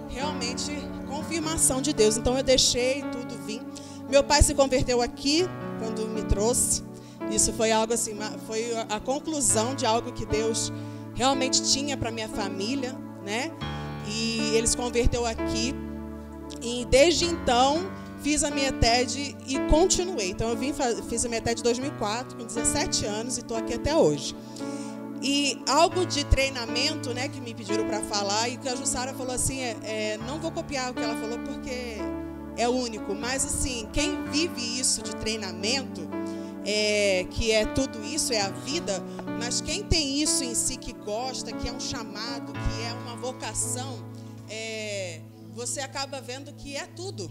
realmente confirmação de Deus. Então eu deixei tudo, vim. Meu pai se converteu aqui quando me trouxe. Isso foi algo assim, foi a conclusão de algo que Deus realmente tinha para minha família, né? E ele se converteu aqui. E desde então fiz a minha TED e continuei. Então eu fiz a minha TED em 2004, com 17 anos, e estou aqui até hoje. E algo de treinamento, né, que me pediram para falar, e que a Jussara falou assim, não vou copiar o que ela falou porque é único, mas assim, quem vive isso de treinamento, que é tudo isso, é a vida, mas quem tem isso em si, que gosta, que é um chamado, que é uma vocação, você acaba vendo que é tudo,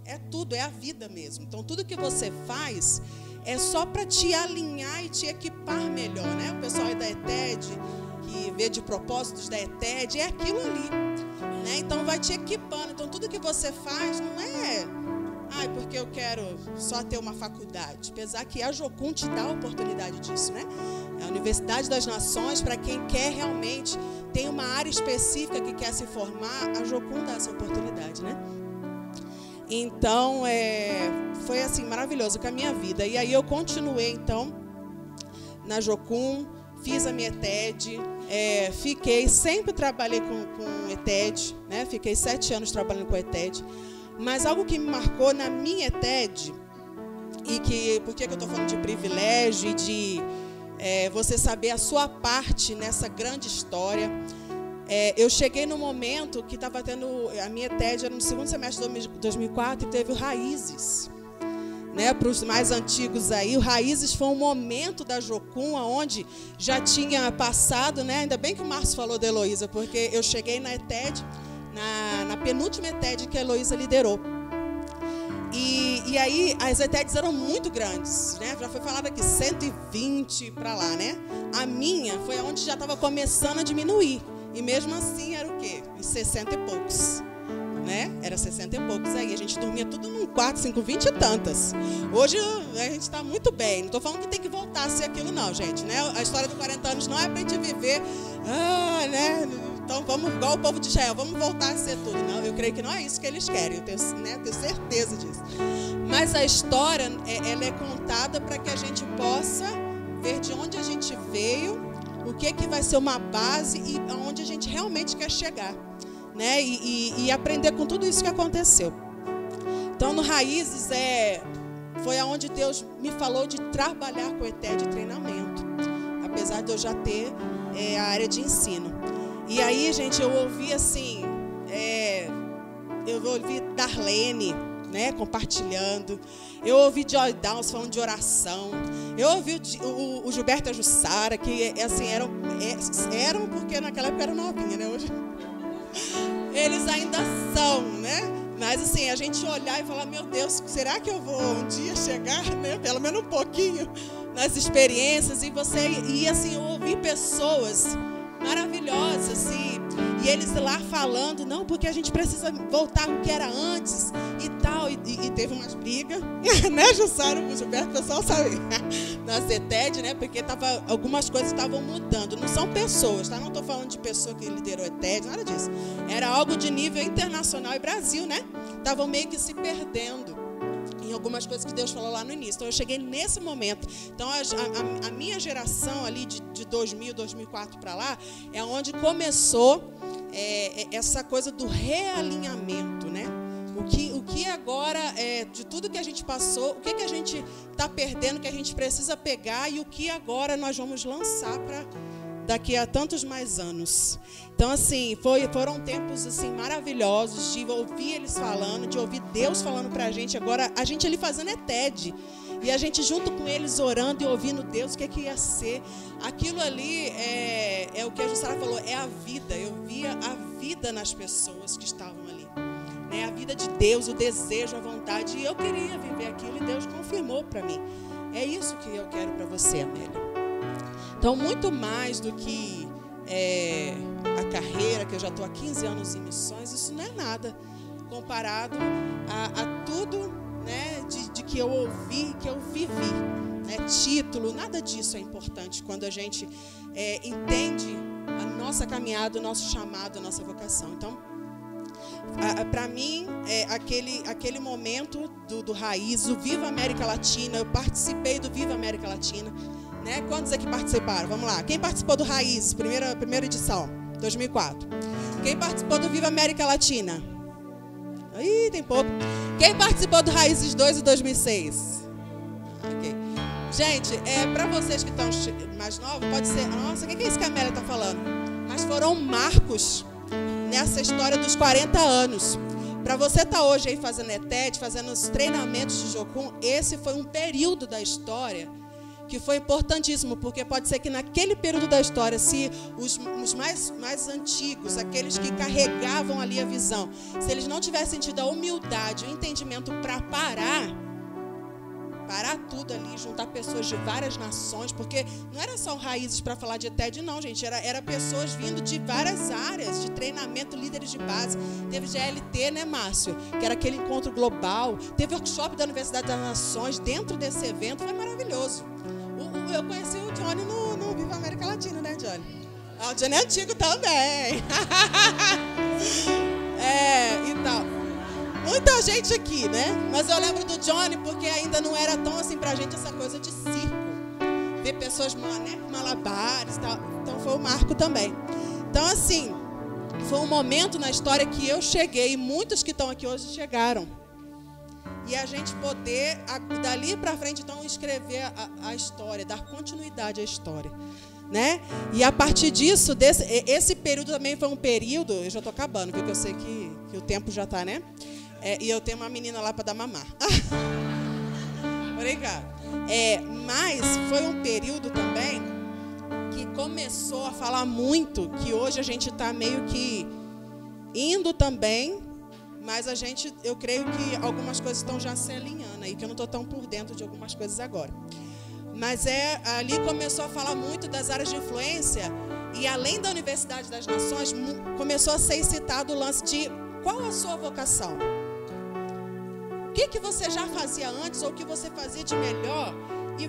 é a vida mesmo. Então tudo que você faz é só para te alinhar e te equipar melhor, né? O pessoal aí da ETED, que vê de propósitos da ETED, é aquilo ali, né? Então vai te equipando. Então tudo que você faz não é porque eu quero só ter uma faculdade, apesar que a Jocum te dá a oportunidade disso, né? É a Universidade das Nações, para quem quer realmente, tem uma área específica que quer se formar, a Jocum dá essa oportunidade, né? Então, foi assim, maravilhoso com a minha vida. E aí eu continuei, então, na Jocum, fiz a minha ETED, sempre trabalhei com ETED, né? Fiquei 7 anos trabalhando com ETED. Mas algo que me marcou na minha ETED, e por que eu estou falando de privilégio e de você saber a sua parte nessa grande história, eu cheguei no momento que estava tendo, a minha TED era no segundo semestre de 2004, e teve o Raízes, né? Para os mais antigos aí, o Raízes foi um momento da Jocum, onde já tinha passado, né? Ainda bem que o Márcio falou da Heloísa, porque eu cheguei na ETED, na penúltima ETED que a Heloísa liderou. E aí as ETEDs eram muito grandes, né? Já foi falado aqui, 120 para lá, né? A minha foi onde já estava começando a diminuir. E mesmo assim era o quê? Uns 60 e poucos, né? Era 60 e poucos aí. A gente dormia tudo num quarto, 5, 20 e tantas. Hoje a gente está muito bem. Não estou falando que tem que voltar a ser aquilo não, gente, né? A história dos 40 anos não é para a gente viver, né? Então vamos, igual o povo de Israel, vamos voltar a ser tudo. Não, eu creio que não é isso que eles querem, eu tenho certeza disso. Mas a história, ela é contada para que a gente possa ver de onde a gente veio, o que vai ser uma base e aonde a gente realmente quer chegar, né? E aprender com tudo isso que aconteceu. Então, no Raízes, foi aonde Deus me falou de trabalhar com ETED de treinamento, apesar de eu já ter a área de ensino. E aí, gente, eu ouvi assim, eu ouvi Darlene, né, compartilhando. Eu ouvi Joy Downs falando de oração. Eu ouvi o Gilberto e a Jussara, que assim, eram porque naquela época era novinha, né? Hoje eles ainda são, né? Mas assim, a gente olhar e falar, meu Deus, será que eu vou um dia chegar, né? Pelo menos um pouquinho nas experiências. E assim, eu ouvi pessoas maravilhosas, assim, e eles lá falando, não, porque a gente precisa voltar ao que era antes e tal, e teve umas brigas, né, Jussara, o Gilberto, o pessoal sabe, na CETED, né, porque algumas coisas estavam mudando, não são pessoas, tá, não estou falando de pessoa que liderou a ETED, nada disso, era algo de nível internacional e Brasil, né, estavam meio que se perdendo em algumas coisas que Deus falou lá no início. Então eu cheguei nesse momento. Então a minha geração ali de 2000, 2004 para lá é onde começou essa coisa do realinhamento, né? O que agora, de tudo que a gente passou, o que a gente está perdendo, que a gente precisa pegar e o que agora nós vamos lançar para daqui a tantos mais anos. Então, assim, foram tempos assim, maravilhosos de ouvir eles falando, de ouvir Deus falando para a gente. Agora, a gente ali fazendo TED. E a gente junto com eles orando e ouvindo Deus, o que ia ser. Aquilo ali é o que a Jussara falou, é a vida. Eu via a vida nas pessoas que estavam ali. Né? A vida de Deus, o desejo, a vontade. E eu queria viver aquilo e Deus confirmou para mim. É isso que eu quero para você, Amélia. Então, muito mais do que a carreira, que eu já estou há 15 anos em missões, isso não é nada comparado a tudo, né, de que eu ouvi, que eu vivi. título, nada disso é importante quando a gente entende a nossa caminhada, o nosso chamado, a nossa vocação. Então, para mim, aquele momento do Raiz, o Viva América Latina, eu participei do Viva América Latina, né? Quantos aqui participaram? Vamos lá. Quem participou do Raiz, primeira edição, 2004? Quem participou do Viva América Latina? Ih, tem pouco. Quem participou do Raízes 2 em 2006? Ok. Gente, para vocês que estão mais novos, pode ser... Nossa, o que é isso que a Amélia está falando? Mas foram marcos nessa história dos 40 anos. Para você estar hoje aí fazendo ETED, fazendo os treinamentos de Jocum, esse foi um período da história que foi importantíssimo, porque pode ser que naquele período da história, se os mais antigos, aqueles que carregavam ali a visão, se eles não tivessem tido a humildade, o entendimento para parar tudo ali, juntar pessoas de várias nações, porque não era só Raízes para falar de ETED, não, gente, era pessoas vindo de várias áreas, de treinamento, líderes de base. Teve GLT, né, Márcio? Que era aquele encontro global. Teve workshop da Universidade das Nações dentro desse evento, foi maravilhoso. Eu conheci o Johnny no Viva América Latina, né, Johnny? O Johnny é antigo também. E tal. Muita gente aqui, né? Mas eu lembro do Johnny porque ainda não era tão assim pra gente essa coisa de circo. Ver pessoas, né, malabares e tal. Então foi o marco também. Então, assim, foi um momento na história que eu cheguei e muitos que estão aqui hoje chegaram. E a gente poder, dali para frente, então, escrever a história, dar continuidade à história, né? E a partir disso, esse período também foi um período... Eu já estou acabando, porque eu sei que o tempo já está, né? E eu tenho uma menina lá para dar mamar. Obrigada. Mas foi um período também que começou a falar muito, que hoje a gente está meio que indo também... Mas eu creio que algumas coisas estão já se alinhando aí, que eu não estou tão por dentro de algumas coisas agora. Mas ali começou a falar muito das áreas de influência, e além da Universidade das Nações, começou a ser citado o lance de qual a sua vocação. O que você já fazia antes, ou o que você fazia de melhor, e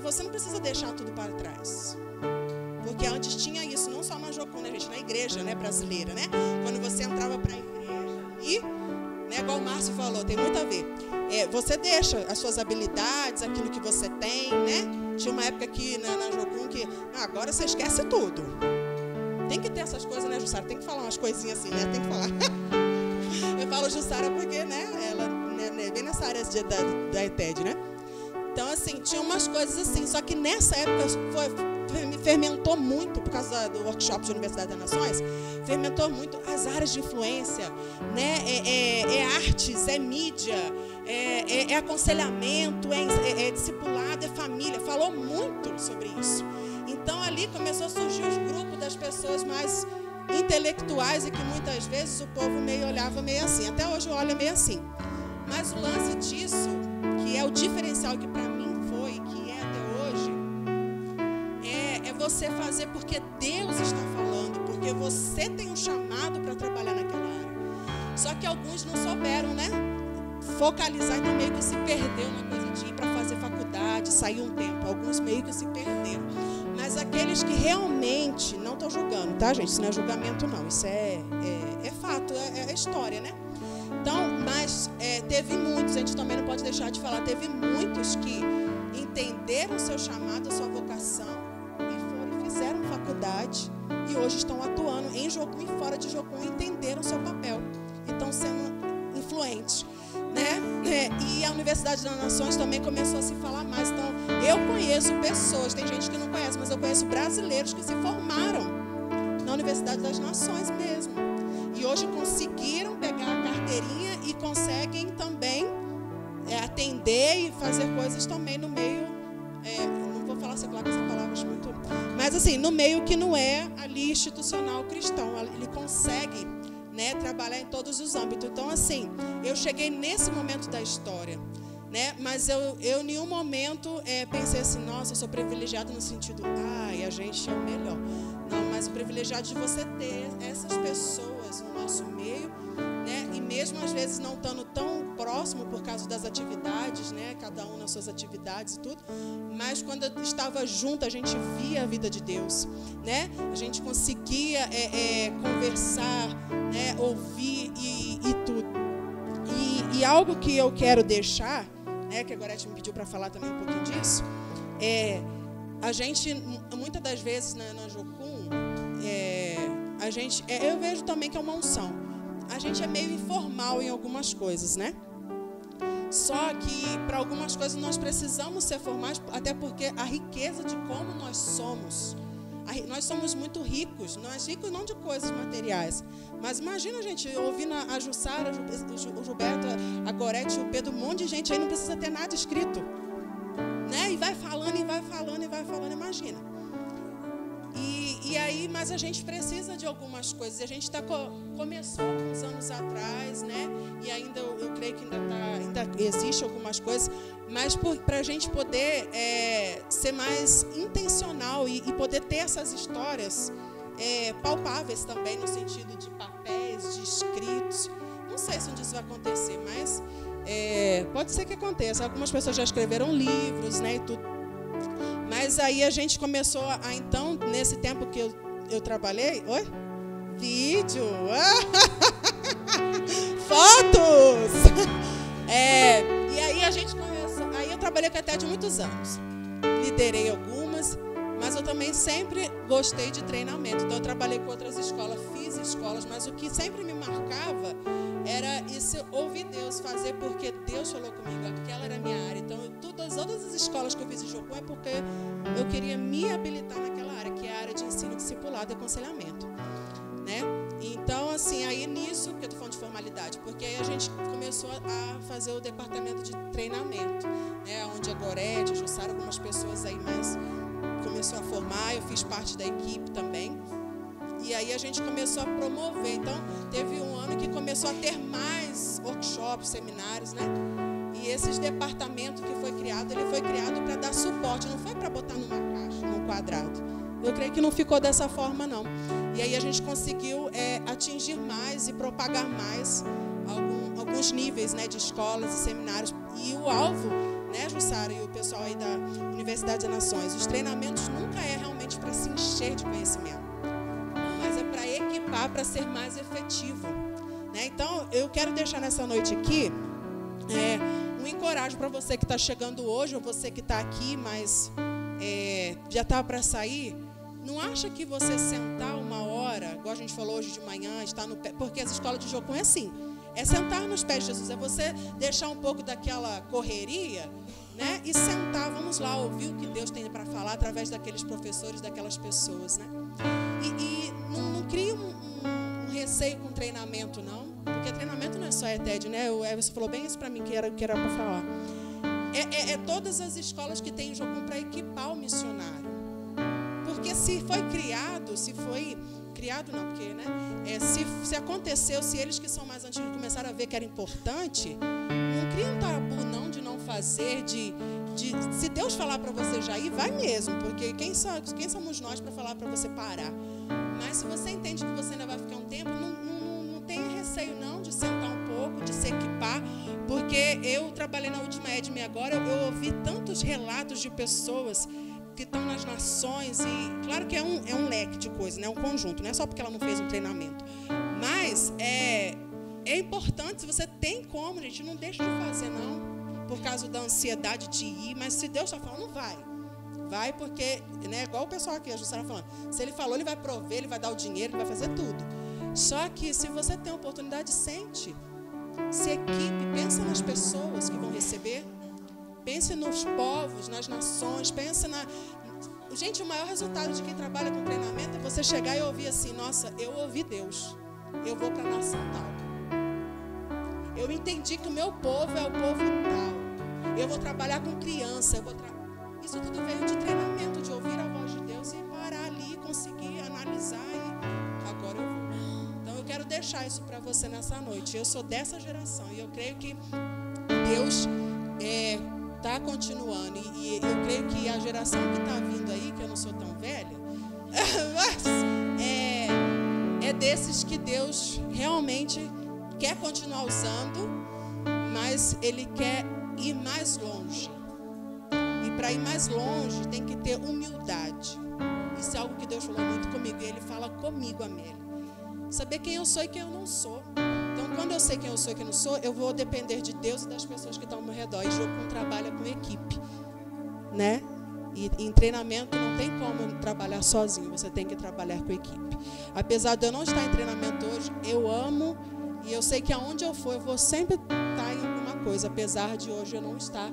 você não precisa deixar tudo para trás. Porque antes tinha isso, não só na Jocum, né, gente? Na igreja, né, brasileira, né? Quando você entrava para a igreja, e, né, igual o Márcio falou, tem muito a ver. Você deixa as suas habilidades, aquilo que você tem, né? Tinha uma época aqui na Jocum que agora você esquece tudo. Tem que ter essas coisas, né, Jussara? Tem que falar umas coisinhas assim, né? Tem que falar. Eu falo Jussara porque, né, ela é bem nessa área da ETED, né? Então, assim, tinha umas coisas assim. Só que nessa época fermentou muito, por causa do workshop de Universidade das Nações, fermentou muito as áreas de influência, né? Artes, mídia, aconselhamento, discipulado, família. Falou muito sobre isso. Então, ali começou a surgir os grupos das pessoas mais intelectuais e que muitas vezes o povo meio olhava meio assim. Até hoje olha meio assim. Mas o lance disso, que é o diferencial que para mim foi, que é até hoje, é você fazer porque Deus está falando, porque você tem um chamado para trabalhar naquela área. Só que alguns não souberam, né? Focalizar, então meio que se perdeu na coisa de ir para fazer faculdade, sair um tempo. Alguns meio que se perderam. Mas aqueles que realmente, não estou julgando, tá, gente? Isso não é julgamento, não. Isso é fato, é história, né? Então, mas teve muitos, a gente também não pode deixar de falar, teve muitos que entenderam o seu chamado, a sua vocação, e fizeram faculdade, e hoje estão atuando em Jocum e fora de Jocum, entenderam o seu papel, e estão sendo influentes, né? E a Universidade das Nações também começou a se falar mais. Então, eu conheço pessoas, tem gente que não conhece, mas eu conheço brasileiros que se formaram na Universidade das Nações mesmo. E hoje conseguiram pegar a carteirinha e conseguem também atender e fazer coisas também no meio, não vou falar secular com essa palavra, acho muito, mas assim, no meio que não é ali institucional cristão, ele consegue, né, trabalhar em todos os âmbitos. Então, assim, eu cheguei nesse momento da história, né, mas eu em nenhum momento pensei assim, nossa, eu sou privilegiado no sentido, a gente é o melhor. Não, mas o privilegiado de você ter essas pessoas no nosso meio, né, e mesmo às vezes não estando tão próximo por causa das atividades, né? Cada um nas suas atividades e tudo. Mas quando eu estava junto, a gente via a vida de Deus, né? A gente conseguia conversar, né? Ouvir e tudo. E algo que eu quero deixar, né? Que a Gorete me pediu para falar também um pouquinho disso, a gente, muitas das vezes na Jocum, a gente, eu vejo também que é uma unção. A gente é meio informal em algumas coisas, né? Só que para algumas coisas nós precisamos ser formais, até porque a riqueza de como nós somos, nós somos muito ricos, nós ricos não de coisas materiais, mas imagina a gente ouvindo a Jussara, o Gilberto, a Gorete, o Pedro, um monte de gente aí não precisa ter nada escrito, né? E vai falando, e vai falando, e vai falando, imagina. E aí, mas a gente precisa de algumas coisas. E a gente começou alguns anos atrás, né? E ainda eu creio que ainda existe algumas coisas, mas para a gente poder ser mais intencional e poder ter essas histórias palpáveis também, no sentido de papéis, de escritos. Não sei se um dia isso vai acontecer, mas pode ser que aconteça. Algumas pessoas já escreveram livros, né? E tudo. Mas aí a gente começou então, nesse tempo que eu trabalhei... Oi? Vídeo! Fotos! E aí a gente começou... Aí eu trabalhei com até de muitos anos. Liderei algumas, mas eu também sempre gostei de treinamento. Então eu trabalhei com outras escolas, fiz escolas, mas o que sempre me marcava era isso, ouvir Deus fazer, porque Deus falou comigo, aquela era a minha área. Então, todas as escolas que eu fiz em Jocum é porque eu queria me habilitar naquela área, que é a área de ensino, discipulado e aconselhamento, né? Então, assim, aí nisso, que eu estou falando de formalidade, porque aí a gente começou a fazer o departamento de treinamento, né? Onde a Gorete, a Jussara, algumas pessoas aí mais começou a formar, eu fiz parte da equipe também. E aí a gente começou a promover. Então, teve um ano que começou a ter mais workshops, seminários, né? E esses departamentos que foi criado, ele foi criado para dar suporte, não foi para botar numa caixa, num quadrado. Eu creio que não ficou dessa forma, não. E aí a gente conseguiu atingir mais e propagar mais alguns níveis, né, de escolas e seminários. E o alvo, né, Jussara e o pessoal aí da Universidade das Nações, os treinamentos nunca é realmente para se encher de conhecimento, mas é para equipar, para ser mais efetivo, né? Então, eu quero deixar nessa noite aqui um encorajo para você que está chegando hoje, ou você que está aqui, mas já está para sair. Não acha que você sentar uma hora, igual a gente falou hoje de manhã, estar no pé, porque as escolas de Jocum é assim, é sentar nos pés de Jesus, é você deixar um pouco daquela correria, né? E sentar, vamos lá, ouvir o que Deus tem para falar através daqueles professores, daquelas pessoas, né? E não crie um receio com treinamento, não. Porque treinamento não é só ETED, né? Você falou bem isso para mim, que era para falar. Todas as escolas que tem Jocum para equipar o missionário. Porque se foi criado não, porque, né? Se aconteceu, se eles que são mais antigos começaram a ver que era importante, não cria um tabu, não, de não fazer, se Deus falar para você já ir, vai mesmo, porque quem somos nós para falar para você parar? Mas se você entende que você ainda vai ficar um tempo, não tenha receio não de sentar um pouco, de se equipar, porque eu trabalhei na última EDME agora, eu ouvi tantos relatos de pessoas que estão nas nações, e claro que é um leque de coisas, né? Um conjunto, não é só porque ela não fez um treinamento, mas é importante, se você tem como, gente, não deixa de fazer não, por causa da ansiedade de ir, mas se Deus está falando, vai porque, né, igual o pessoal aqui, a Jussara falando, se ele falou, ele vai prover, ele vai dar o dinheiro, ele vai fazer tudo. Só que se você tem a oportunidade, sente, se equipe, pensa nas pessoas que vão receber, pense nos povos, nas nações, pensa na... Gente, o maior resultado de quem trabalha com treinamento é você chegar e ouvir assim, nossa, eu ouvi Deus, eu vou para a nação tal. Eu entendi que o meu povo é o povo tal. Eu vou trabalhar com criança. Isso tudo veio de treinamento, de ouvir a voz de Deus e parar ali, conseguir analisar e agora eu vou. Então eu quero deixar isso para você nessa noite. Eu sou dessa geração e eu creio que Deus está continuando. E eu creio que a geração que está vindo aí, que eu não sou tão velha, mas é desses que Deus realmente quer continuar usando, mas mas ele quer ir mais longe. E para ir mais longe tem que ter humildade. Isso é algo que Deus falou muito comigo. E Ele fala comigo, Amélia. Saber quem eu sou e quem eu não sou. Então, quando eu sei quem eu sou e quem eu não sou, eu vou depender de Deus e das pessoas que estão ao meu redor. E Jocum trabalha com equipe, né? E em treinamento não tem como trabalhar sozinho. Você tem que trabalhar com equipe. Apesar de eu não estar em treinamento hoje, eu amo e eu sei que aonde eu for, eu vou sempre estar em alguma coisa. Apesar de hoje eu não estar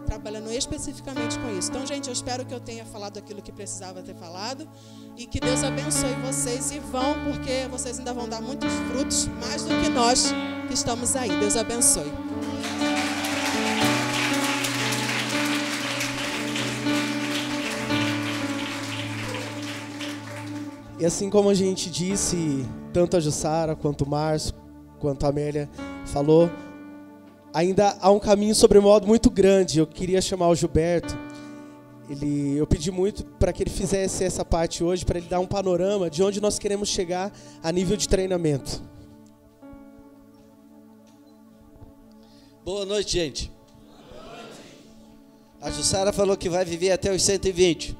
trabalhando especificamente com isso. Então, gente, eu espero que eu tenha falado aquilo que precisava ter falado e que Deus abençoe vocês e vão, porque vocês ainda vão dar muitos frutos, mais do que nós que estamos aí. Deus abençoe. E assim como a gente disse, tanto a Jussara, quanto o Márcio, quanto a Amélia falou, ainda há um caminho sobremodo muito grande. Eu queria chamar o Gilberto. Eu pedi muito para que ele fizesse essa parte hoje, para ele dar um panorama de onde nós queremos chegar a nível de treinamento. Boa noite, gente. A Jussara falou que vai viver até os 120.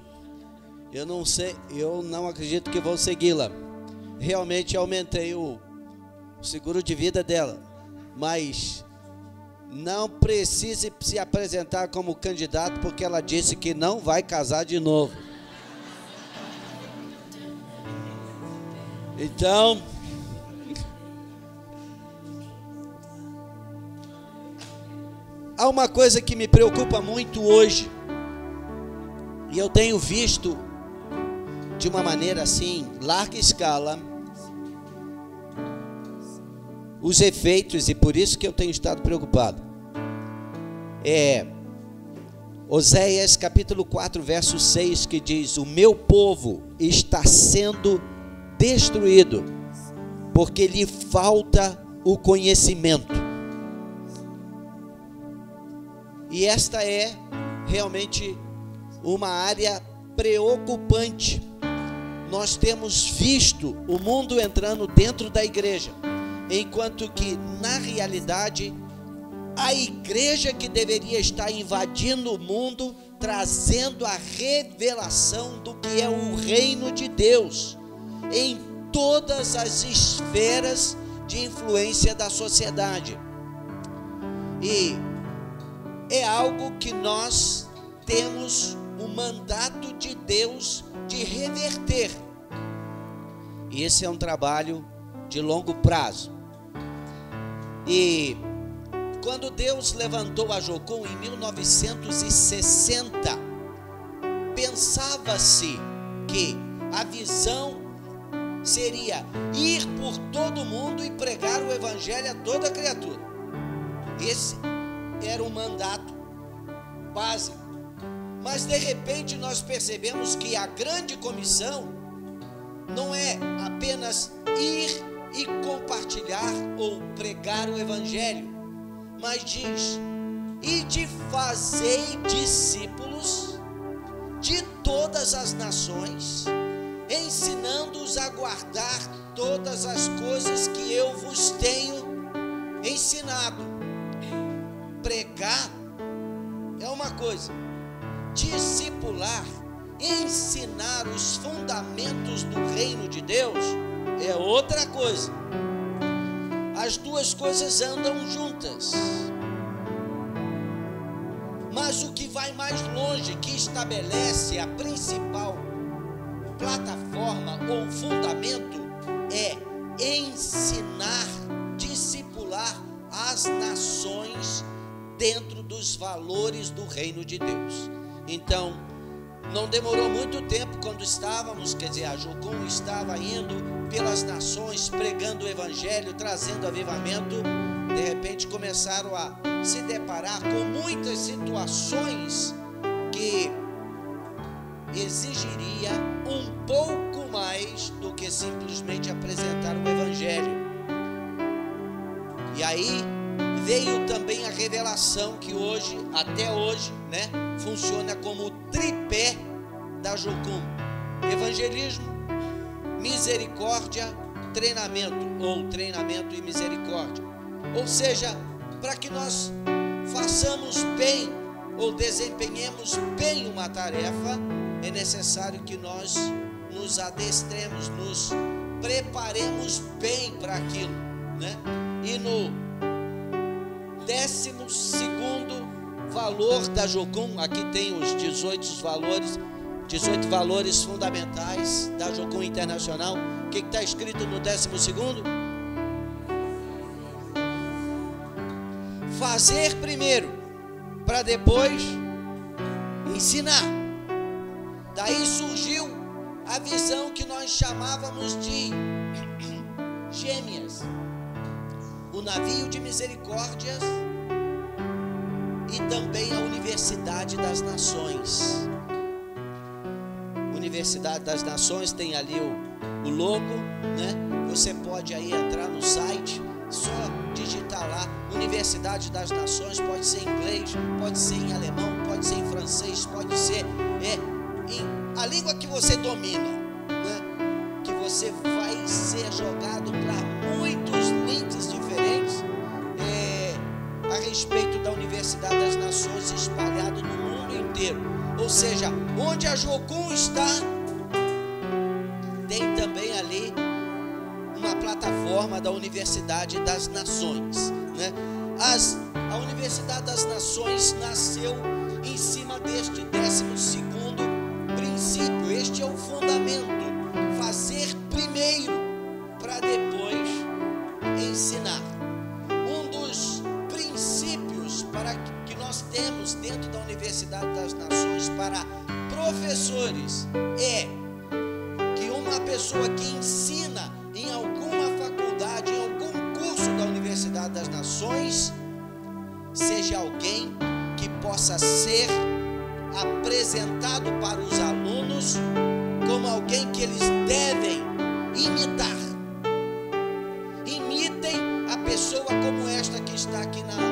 Eu não sei, eu não acredito que vou segui-la. Realmente aumentei o seguro de vida dela, mas não precise se apresentar como candidato, porque ela disse que não vai casar de novo. Então, há uma coisa que me preocupa muito hoje, e eu tenho visto de uma maneira assim, larga escala, os efeitos, e por isso que eu tenho estado preocupado. Oséias capítulo 4, verso 6, que diz: o meu povo está sendo destruído, porque lhe falta o conhecimento. E esta é realmente uma área preocupante. Nós temos visto o mundo entrando dentro da igreja, enquanto que, na realidade, a igreja que deveria estar invadindo o mundo, trazendo a revelação do que é o reino de Deus em todas as esferas de influência da sociedade. E é algo que nós temos o mandato de Deus de reverter. E esse é um trabalho de longo prazo. E quando Deus levantou a Jocum em 1960, pensava-se que a visão seria ir por todo mundo e pregar o evangelho a toda criatura. Esse era o mandato básico. Mas de repente nós percebemos que a grande comissão não é apenas ir e compartilhar ou pregar o evangelho, mas diz: ide fazei discípulos de todas as nações, ensinando-os a guardar todas as coisas que eu vos tenho ensinado. Pregar é uma coisa, discipular, ensinar os fundamentos do reino de Deus é outra coisa. As duas coisas andam juntas. Mas o que vai mais longe, que estabelece a principal plataforma ou fundamento, é ensinar, discipular as nações dentro dos valores do reino de Deus. Então, não demorou muito tempo quando estávamos, a Jocum estava indo pelas nações, pregando o evangelho, trazendo avivamento. De repente começaram a se deparar com muitas situações que exigiria um pouco mais do que simplesmente apresentar o evangelho. E aí veio também a revelação que hoje, até hoje, funciona como o tripé da Jocum: evangelismo, misericórdia, treinamento, ou treinamento e misericórdia. Ou seja, para que nós façamos bem ou desempenhemos bem uma tarefa, é necessário que nós nos adestremos, nos preparemos bem para aquilo, né? E no 12º valor da Jocum, aqui tem os 18 valores fundamentais da Jocum Internacional. O que está escrito no 12º? Fazer primeiro, para depois ensinar. Daí surgiu a visão que nós chamávamos de gêmeas, o navio de misericórdias e também a Universidade das Nações. Universidade das Nações tem ali o logo, né? Você pode aí entrar no site, só digitar lá Universidade das Nações, pode ser em inglês, pode ser em alemão, pode ser em francês, pode ser a língua que você domina, né? Que você vai ser jogado para muitos links diferentes a respeito da Universidade das Nações, espalhado no mundo inteiro. Ou seja, onde a Jocum está, tem também ali uma plataforma da Universidade das Nações, né? A Universidade das Nações nasceu em cima deste 12º princípio. Este é o fundamento: fazer primeiro para depois ensinar. Um dos princípios que nós temos dentro da Universidade das Nações para professores é que uma pessoa que ensina em alguma faculdade, em algum curso da Universidade das Nações, seja alguém que possa ser apresentado para os alunos como alguém que eles devem imitar. Imitem a pessoa como esta que está aqui na aula.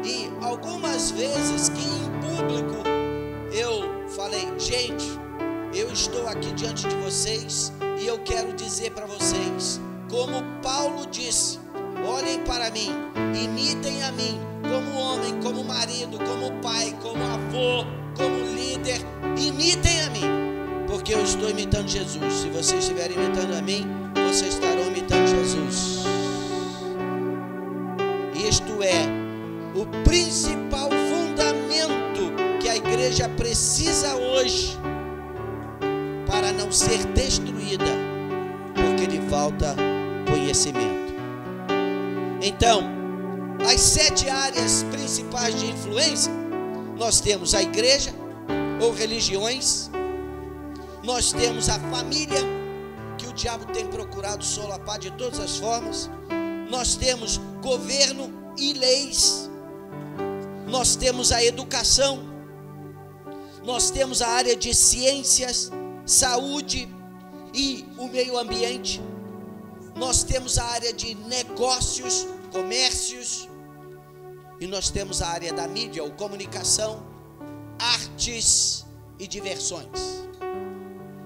E algumas vezes que em público eu falei: gente, eu estou aqui diante de vocês e eu quero dizer para vocês, como Paulo disse: olhem para mim, imitem a mim, como homem, como marido, como pai, como avô, como líder, imitem a mim, porque eu estou imitando Jesus. Se vocês estiverem imitando a mim, vocês estarão imitando Jesus. Isto é o principal fundamento que a igreja precisa hoje para não ser destruída, porque lhe falta conhecimento. Então, as 7 áreas principais de influência, nós temos a igreja ou religiões, nós temos a família, que o diabo tem procurado solapar de todas as formas, nós temos governo e leis, nós temos a educação, nós temos a área de ciências, saúde e o meio ambiente, nós temos a área de negócios, comércios, e nós temos a área da mídia ou comunicação, artes e diversões.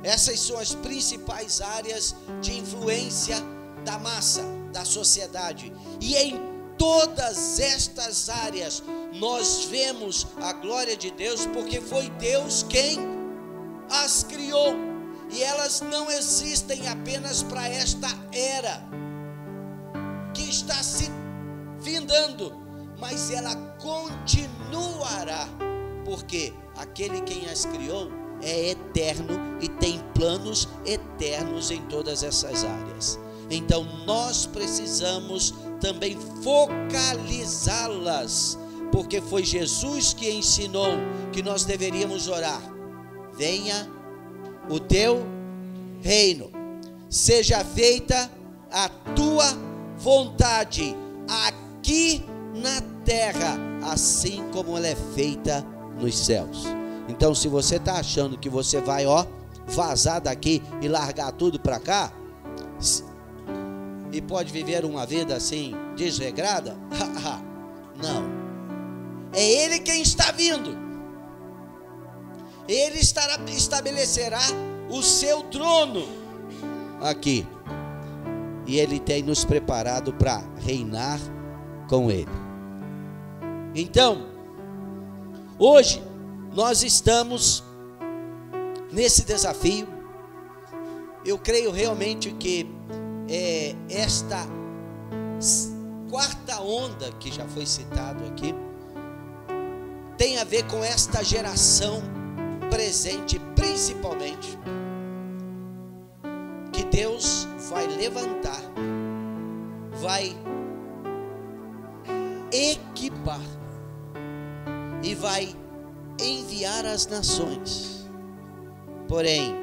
Essas são as principais áreas de influência da massa, da sociedade. E em todas estas áreas nós vemos a glória de Deus, porque foi Deus quem as criou. E elas não existem apenas para esta era que está se findando, mas ela continuará, porque aquele quem as criou é eterno e tem planos eternos em todas essas áreas. Então nós precisamos também focalizá-las, porque foi Jesus que ensinou que nós deveríamos orar: venha o teu reino, seja feita a tua vontade aqui na terra, assim como ela é feita nos céus. Então, se você está achando que você vai vazar daqui e largar tudo para cá, e pode viver uma vida assim desregrada, não. É Ele quem está vindo. Ele estabelecerá o seu trono aqui, e Ele tem nos preparado para reinar com Ele. Então, hoje nós estamos nesse desafio. Eu creio realmente que esta quarta onda que já foi citado aqui tem a ver com esta geração presente, principalmente, que Deus vai levantar, vai equipar e vai enviar às nações. Porém,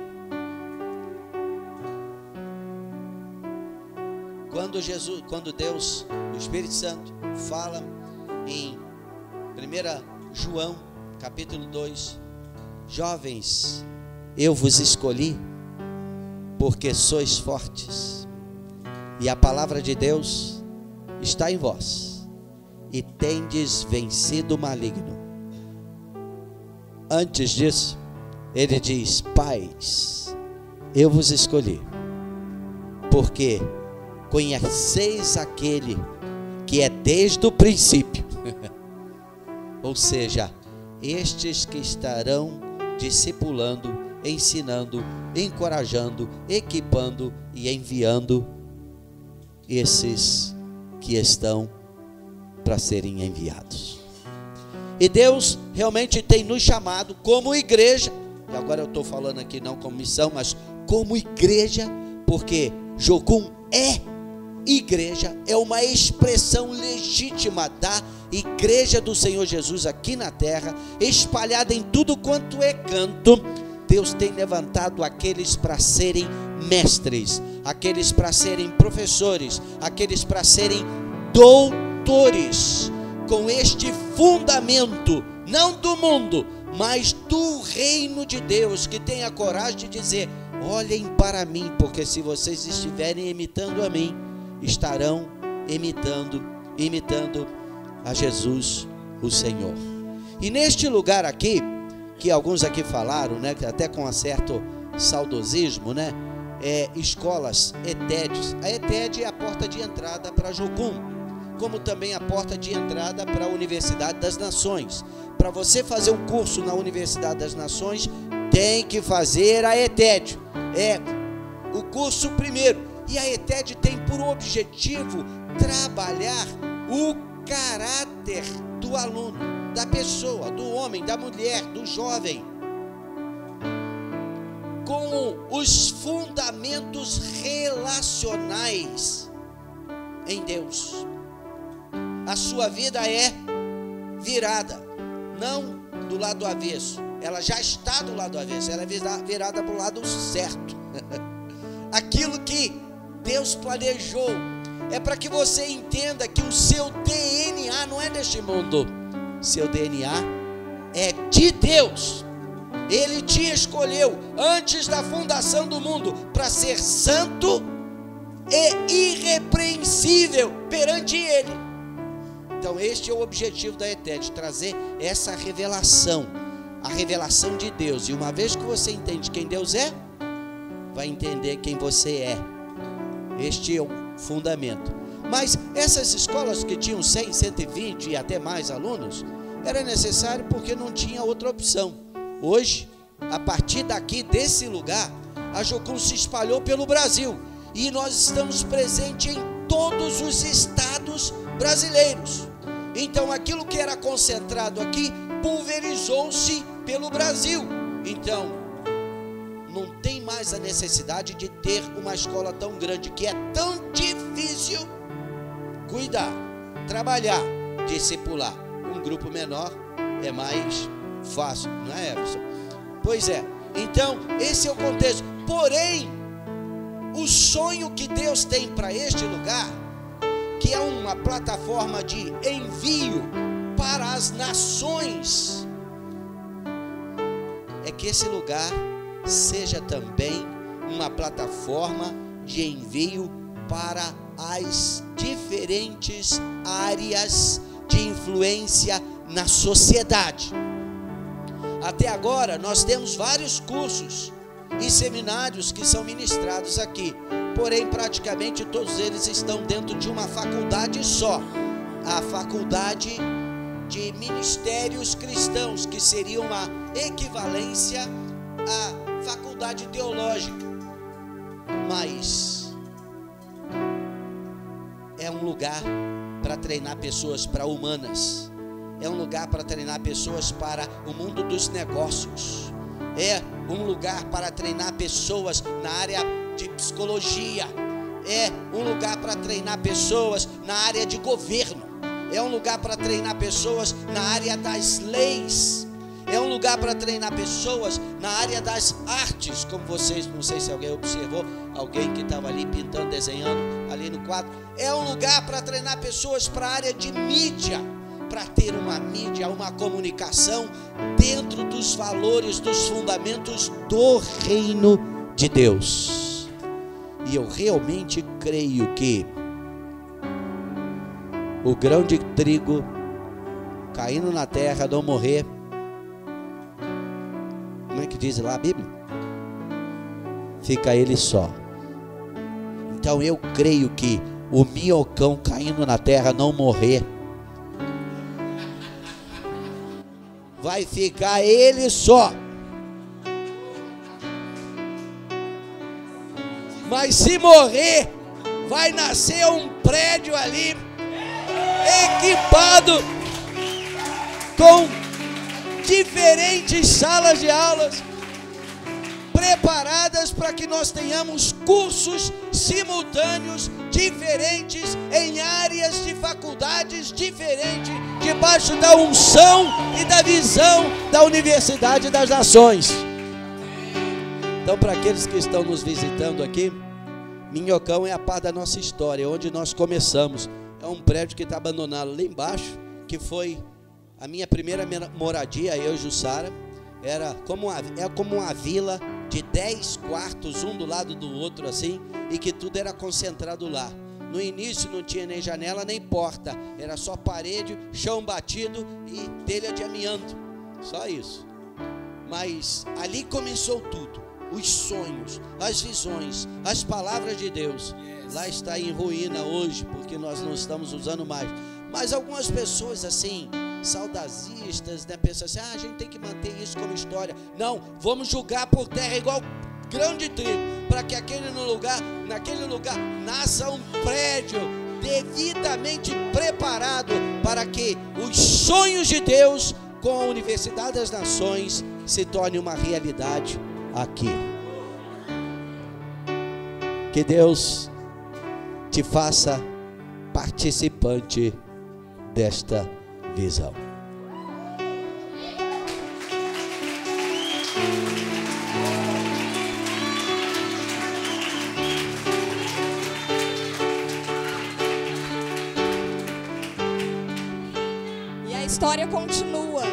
quando Deus, o Espírito Santo, fala em 1 João, capítulo 2, jovens, eu vos escolhi porque sois fortes, e a palavra de Deus está em vós, e tendes vencido o maligno. Antes disso, ele diz: pais, eu vos escolhi, porque conheceis aquele que é desde o princípio. Ou seja, estes que estarão discipulando, ensinando, encorajando, equipando e enviando esses que estão para serem enviados. E Deus realmente tem nos chamado como igreja, e agora eu estou falando aqui não como missão, mas como igreja, porque Jocum é igreja, é uma expressão legítima da igreja do Senhor Jesus aqui na terra, espalhada em tudo quanto é canto. Deus tem levantado aqueles para serem mestres, aqueles para serem professores, aqueles para serem doutores, com este fundamento, não do mundo, mas do reino de Deus, que tem a coragem de dizer: olhem para mim, porque se vocês estiverem imitando a mim, estarão imitando a Jesus, o Senhor. E neste lugar aqui, que alguns aqui falaram, né, até com um certo saudosismo, né, escolas ETEDs. A ETED é a porta de entrada para Jocum, como também a porta de entrada para a Universidade das Nações. Para você fazer um curso na Universidade das Nações, tem que fazer a ETED. É o curso primeiro. E a ETED tem por objetivo trabalhar o caráter do aluno, da pessoa, do homem, da mulher, do jovem, com os fundamentos relacionais em Deus. A sua vida é virada, não do lado avesso. Ela já está do lado avesso, ela é virada para o lado certo. Aquilo que Deus planejou é para que você entenda que o seu DNA não é deste mundo. Seu DNA é de Deus. Ele te escolheu antes da fundação do mundo para ser santo e irrepreensível perante Ele. Então este é o objetivo da ETED, trazer essa revelação, a revelação de Deus. E uma vez que você entende quem Deus é, vai entender quem você é. Este é o fundamento. Mas essas escolas que tinham 100, 120 e até mais alunos, era necessário porque não tinha outra opção. Hoje, a partir daqui, desse lugar, a Jocum se espalhou pelo Brasil. E nós estamos presentes em todos os estados brasileiros. Então, aquilo que era concentrado aqui, pulverizou-se pelo Brasil. Então, não tem mais a necessidade de ter uma escola tão grande, que é tão difícil cuidar, trabalhar, discipular. Um grupo menor é mais fácil, não é, Everson? Pois é. Então, esse é o contexto. Porém, o sonho que Deus tem para este lugar, que é uma plataforma de envio para as nações, é que esse lugar seja também uma plataforma de envio para as diferentes áreas de influência na sociedade. Até agora nós temos vários cursos e seminários que são ministrados aqui, porém praticamente todos eles estão dentro de uma faculdade só, a faculdade de ministérios cristãos, que seria uma equivalência à faculdade teológica. Mas é um lugar para treinar pessoas para humanas. É um lugar para treinar pessoas para o mundo dos negócios. É um lugar para treinar pessoas na área de psicologia. É um lugar para treinar pessoas na área de governo. É um lugar para treinar pessoas na área das leis. É um lugar para treinar pessoas na área das artes, como vocês, não sei se alguém observou, alguém que estava ali pintando, desenhando ali no quadro. É um lugar para treinar pessoas para a área de mídia, para ter uma mídia, uma comunicação dentro dos valores, dos fundamentos do reino de Deus. E eu realmente creio que o grão de trigo caindo na terra, não morrer. Como é que diz lá a Bíblia? Fica ele só. Então eu creio que o minhocão caindo na terra, não morrer, vai ficar ele só. Mas se morrer, vai nascer um prédio ali, equipado com diferentes salas de aulas, preparadas para que nós tenhamos cursos simultâneos, diferentes, em áreas de faculdades diferentes, debaixo da unção e da visão da Universidade das Nações. Então, para aqueles que estão nos visitando aqui, Minhocão é a par da nossa história, onde nós começamos. É um prédio que está abandonado lá embaixo, que foi a minha primeira moradia, eu e Jussara. É como uma vila de 10 quartos, um do lado do outro assim, e que tudo era concentrado lá. No início não tinha nem janela nem porta, era só parede, chão batido e telha de amianto, só isso. Mas ali começou tudo, os sonhos, as visões, as palavras de Deus. Lá está em ruína hoje, porque nós não estamos usando mais. Mas algumas pessoas assim, saudosistas, né, pensam assim, a gente tem que manter isso como história. Não, vamos julgar por terra igual grão de trigo, para que naquele lugar nasça um prédio devidamente preparado para que os sonhos de Deus com a Universidade das Nações se torne uma realidade aqui. Que Deus te faça participante desta visão. E a história continua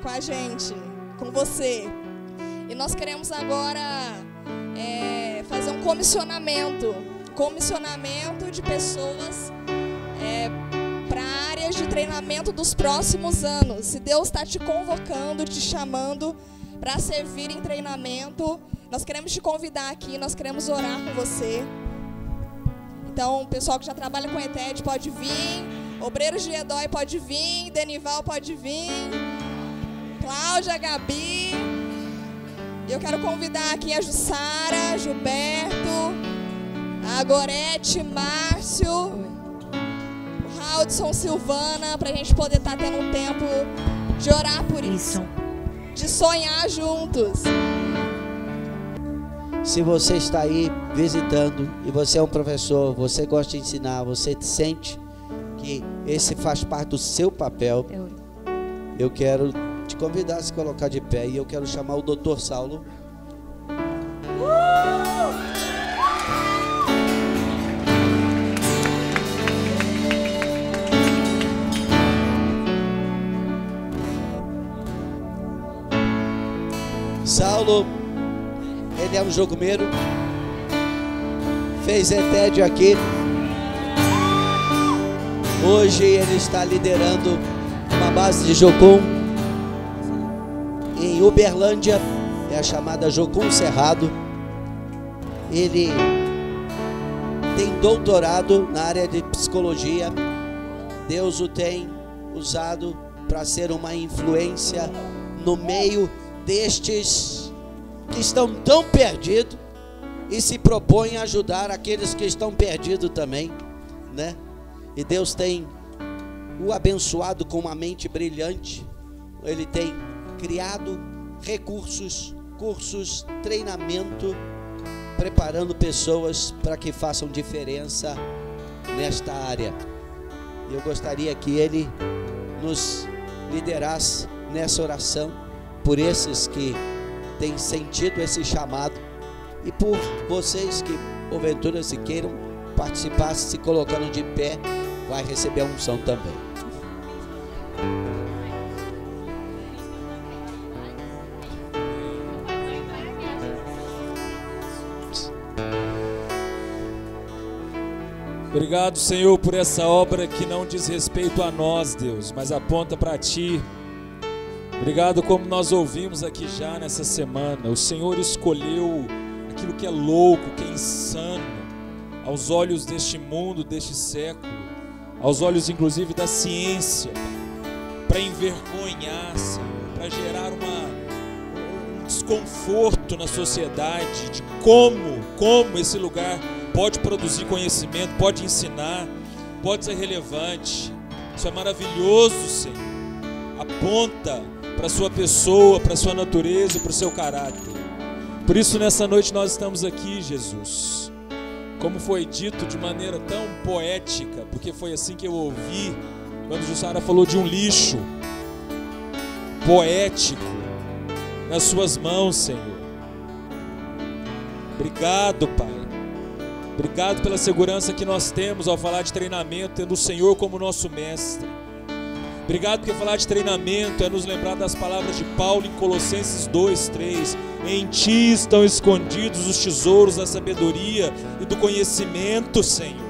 com a gente, com você. E nós queremos agora fazer um comissionamento de pessoas para áreas de treinamento dos próximos anos. Se Deus está te convocando, te chamando para servir em treinamento, nós queremos te convidar aqui, nós queremos orar com você. Então, o pessoal que já trabalha com ETED pode vir, Obreiros de Edói pode vir, Denival pode vir, Cláudia, Gabi. Eu quero convidar aqui a Jussara, Gilberto, a Gorete, Márcio, o Haldson, Silvana, para a gente poder estar tendo um tempo de orar por isso, de sonhar juntos. Se você está aí visitando e você é um professor, você gosta de ensinar, você sente que esse faz parte do seu papel, eu quero te convidar a se colocar de pé e eu quero chamar o Dr. Saulo. Saulo, ele é um jogueiro, fez ETED aqui. Hoje ele está liderando uma base de Jocum em Uberlândia, é a chamada Jocum Cerrado. Ele tem doutorado na área de psicologia. Deus o tem usado para ser uma influência no meio destes que estão tão perdidos e se propõem a ajudar aqueles que estão perdidos também, né? E Deus tem o abençoado com uma mente brilhante. Ele tem criado recursos, cursos, treinamento, preparando pessoas para que façam diferença nesta área. Eu gostaria que ele nos liderasse nessa oração por esses que têm sentido esse chamado e por vocês que porventura se queiram participar, se colocando de pé, vai receber a unção também. Obrigado, Senhor, por essa obra que não diz respeito a nós, Deus, mas aponta para Ti. Obrigado, como nós ouvimos aqui já nessa semana, o Senhor escolheu aquilo que é louco, que é insano, aos olhos deste mundo, deste século, aos olhos inclusive da ciência, para envergonhar, Senhor, para gerar um desconforto na sociedade de como esse lugar pode produzir conhecimento, pode ensinar, pode ser relevante. Isso é maravilhoso, Senhor. Aponta para a sua pessoa, para a sua natureza, para o seu caráter. Por isso, nessa noite nós estamos aqui, Jesus. Como foi dito de maneira tão poética, porque foi assim que eu ouvi, quando Jussara falou de um lixo poético nas suas mãos, Senhor. Obrigado, Pai. Obrigado pela segurança que nós temos ao falar de treinamento, tendo o Senhor como nosso mestre. Obrigado porque falar de treinamento é nos lembrar das palavras de Paulo em Colossenses 2:3. Em Ti estão escondidos os tesouros da sabedoria e do conhecimento, Senhor.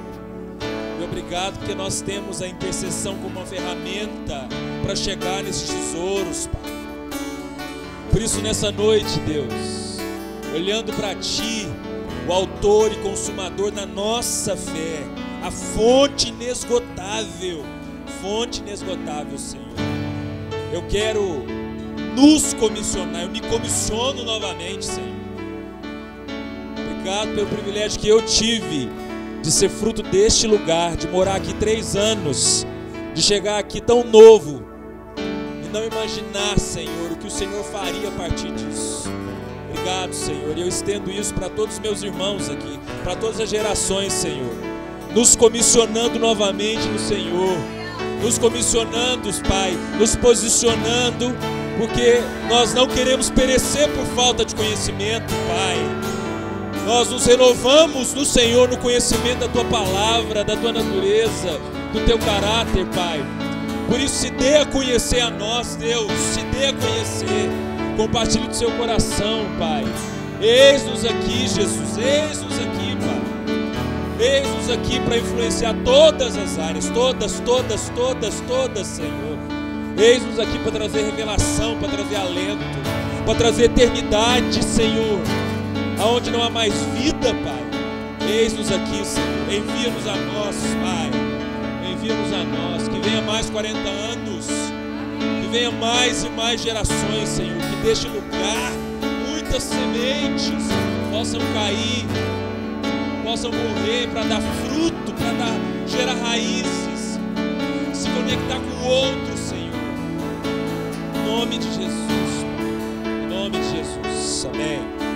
E obrigado porque nós temos a intercessão como uma ferramenta para chegar nesses tesouros, Pai. Por isso, nessa noite, Deus, olhando para Ti, o autor e consumador da nossa fé, a fonte inesgotável, Senhor. Eu quero nos comissionar, eu me comissiono novamente, Senhor. Obrigado pelo privilégio que eu tive de ser fruto deste lugar, de morar aqui 3 anos, de chegar aqui tão novo e não imaginar, Senhor, o que o Senhor faria a partir disso. Obrigado, Senhor, e eu estendo isso para todos os meus irmãos aqui, para todas as gerações, Senhor, nos comissionando novamente no Senhor, nos comissionando, Pai, nos posicionando, porque nós não queremos perecer por falta de conhecimento, Pai. Nós nos renovamos no Senhor, no conhecimento da Tua palavra, da Tua natureza, do Teu caráter, Pai. Por isso, se dê a conhecer a nós, Deus, se dê a conhecer. Compartilhe do seu coração, Pai. Eis-nos aqui, Jesus, eis-nos aqui, Pai. Eis-nos aqui para influenciar todas as áreas, todas, Senhor. Eis-nos aqui para trazer revelação, para trazer alento, para trazer eternidade, Senhor, aonde não há mais vida, Pai. Eis-nos aqui, Senhor. Envia-nos a nós, Pai. Envia-nos a nós, que venha mais 40 anos. Que venha mais e mais gerações, Senhor, que deste lugar muitas sementes possam cair, possam morrer para dar fruto, para gerar raízes, se conectar com o outro, Senhor. Em nome de Jesus, em nome de Jesus, amém.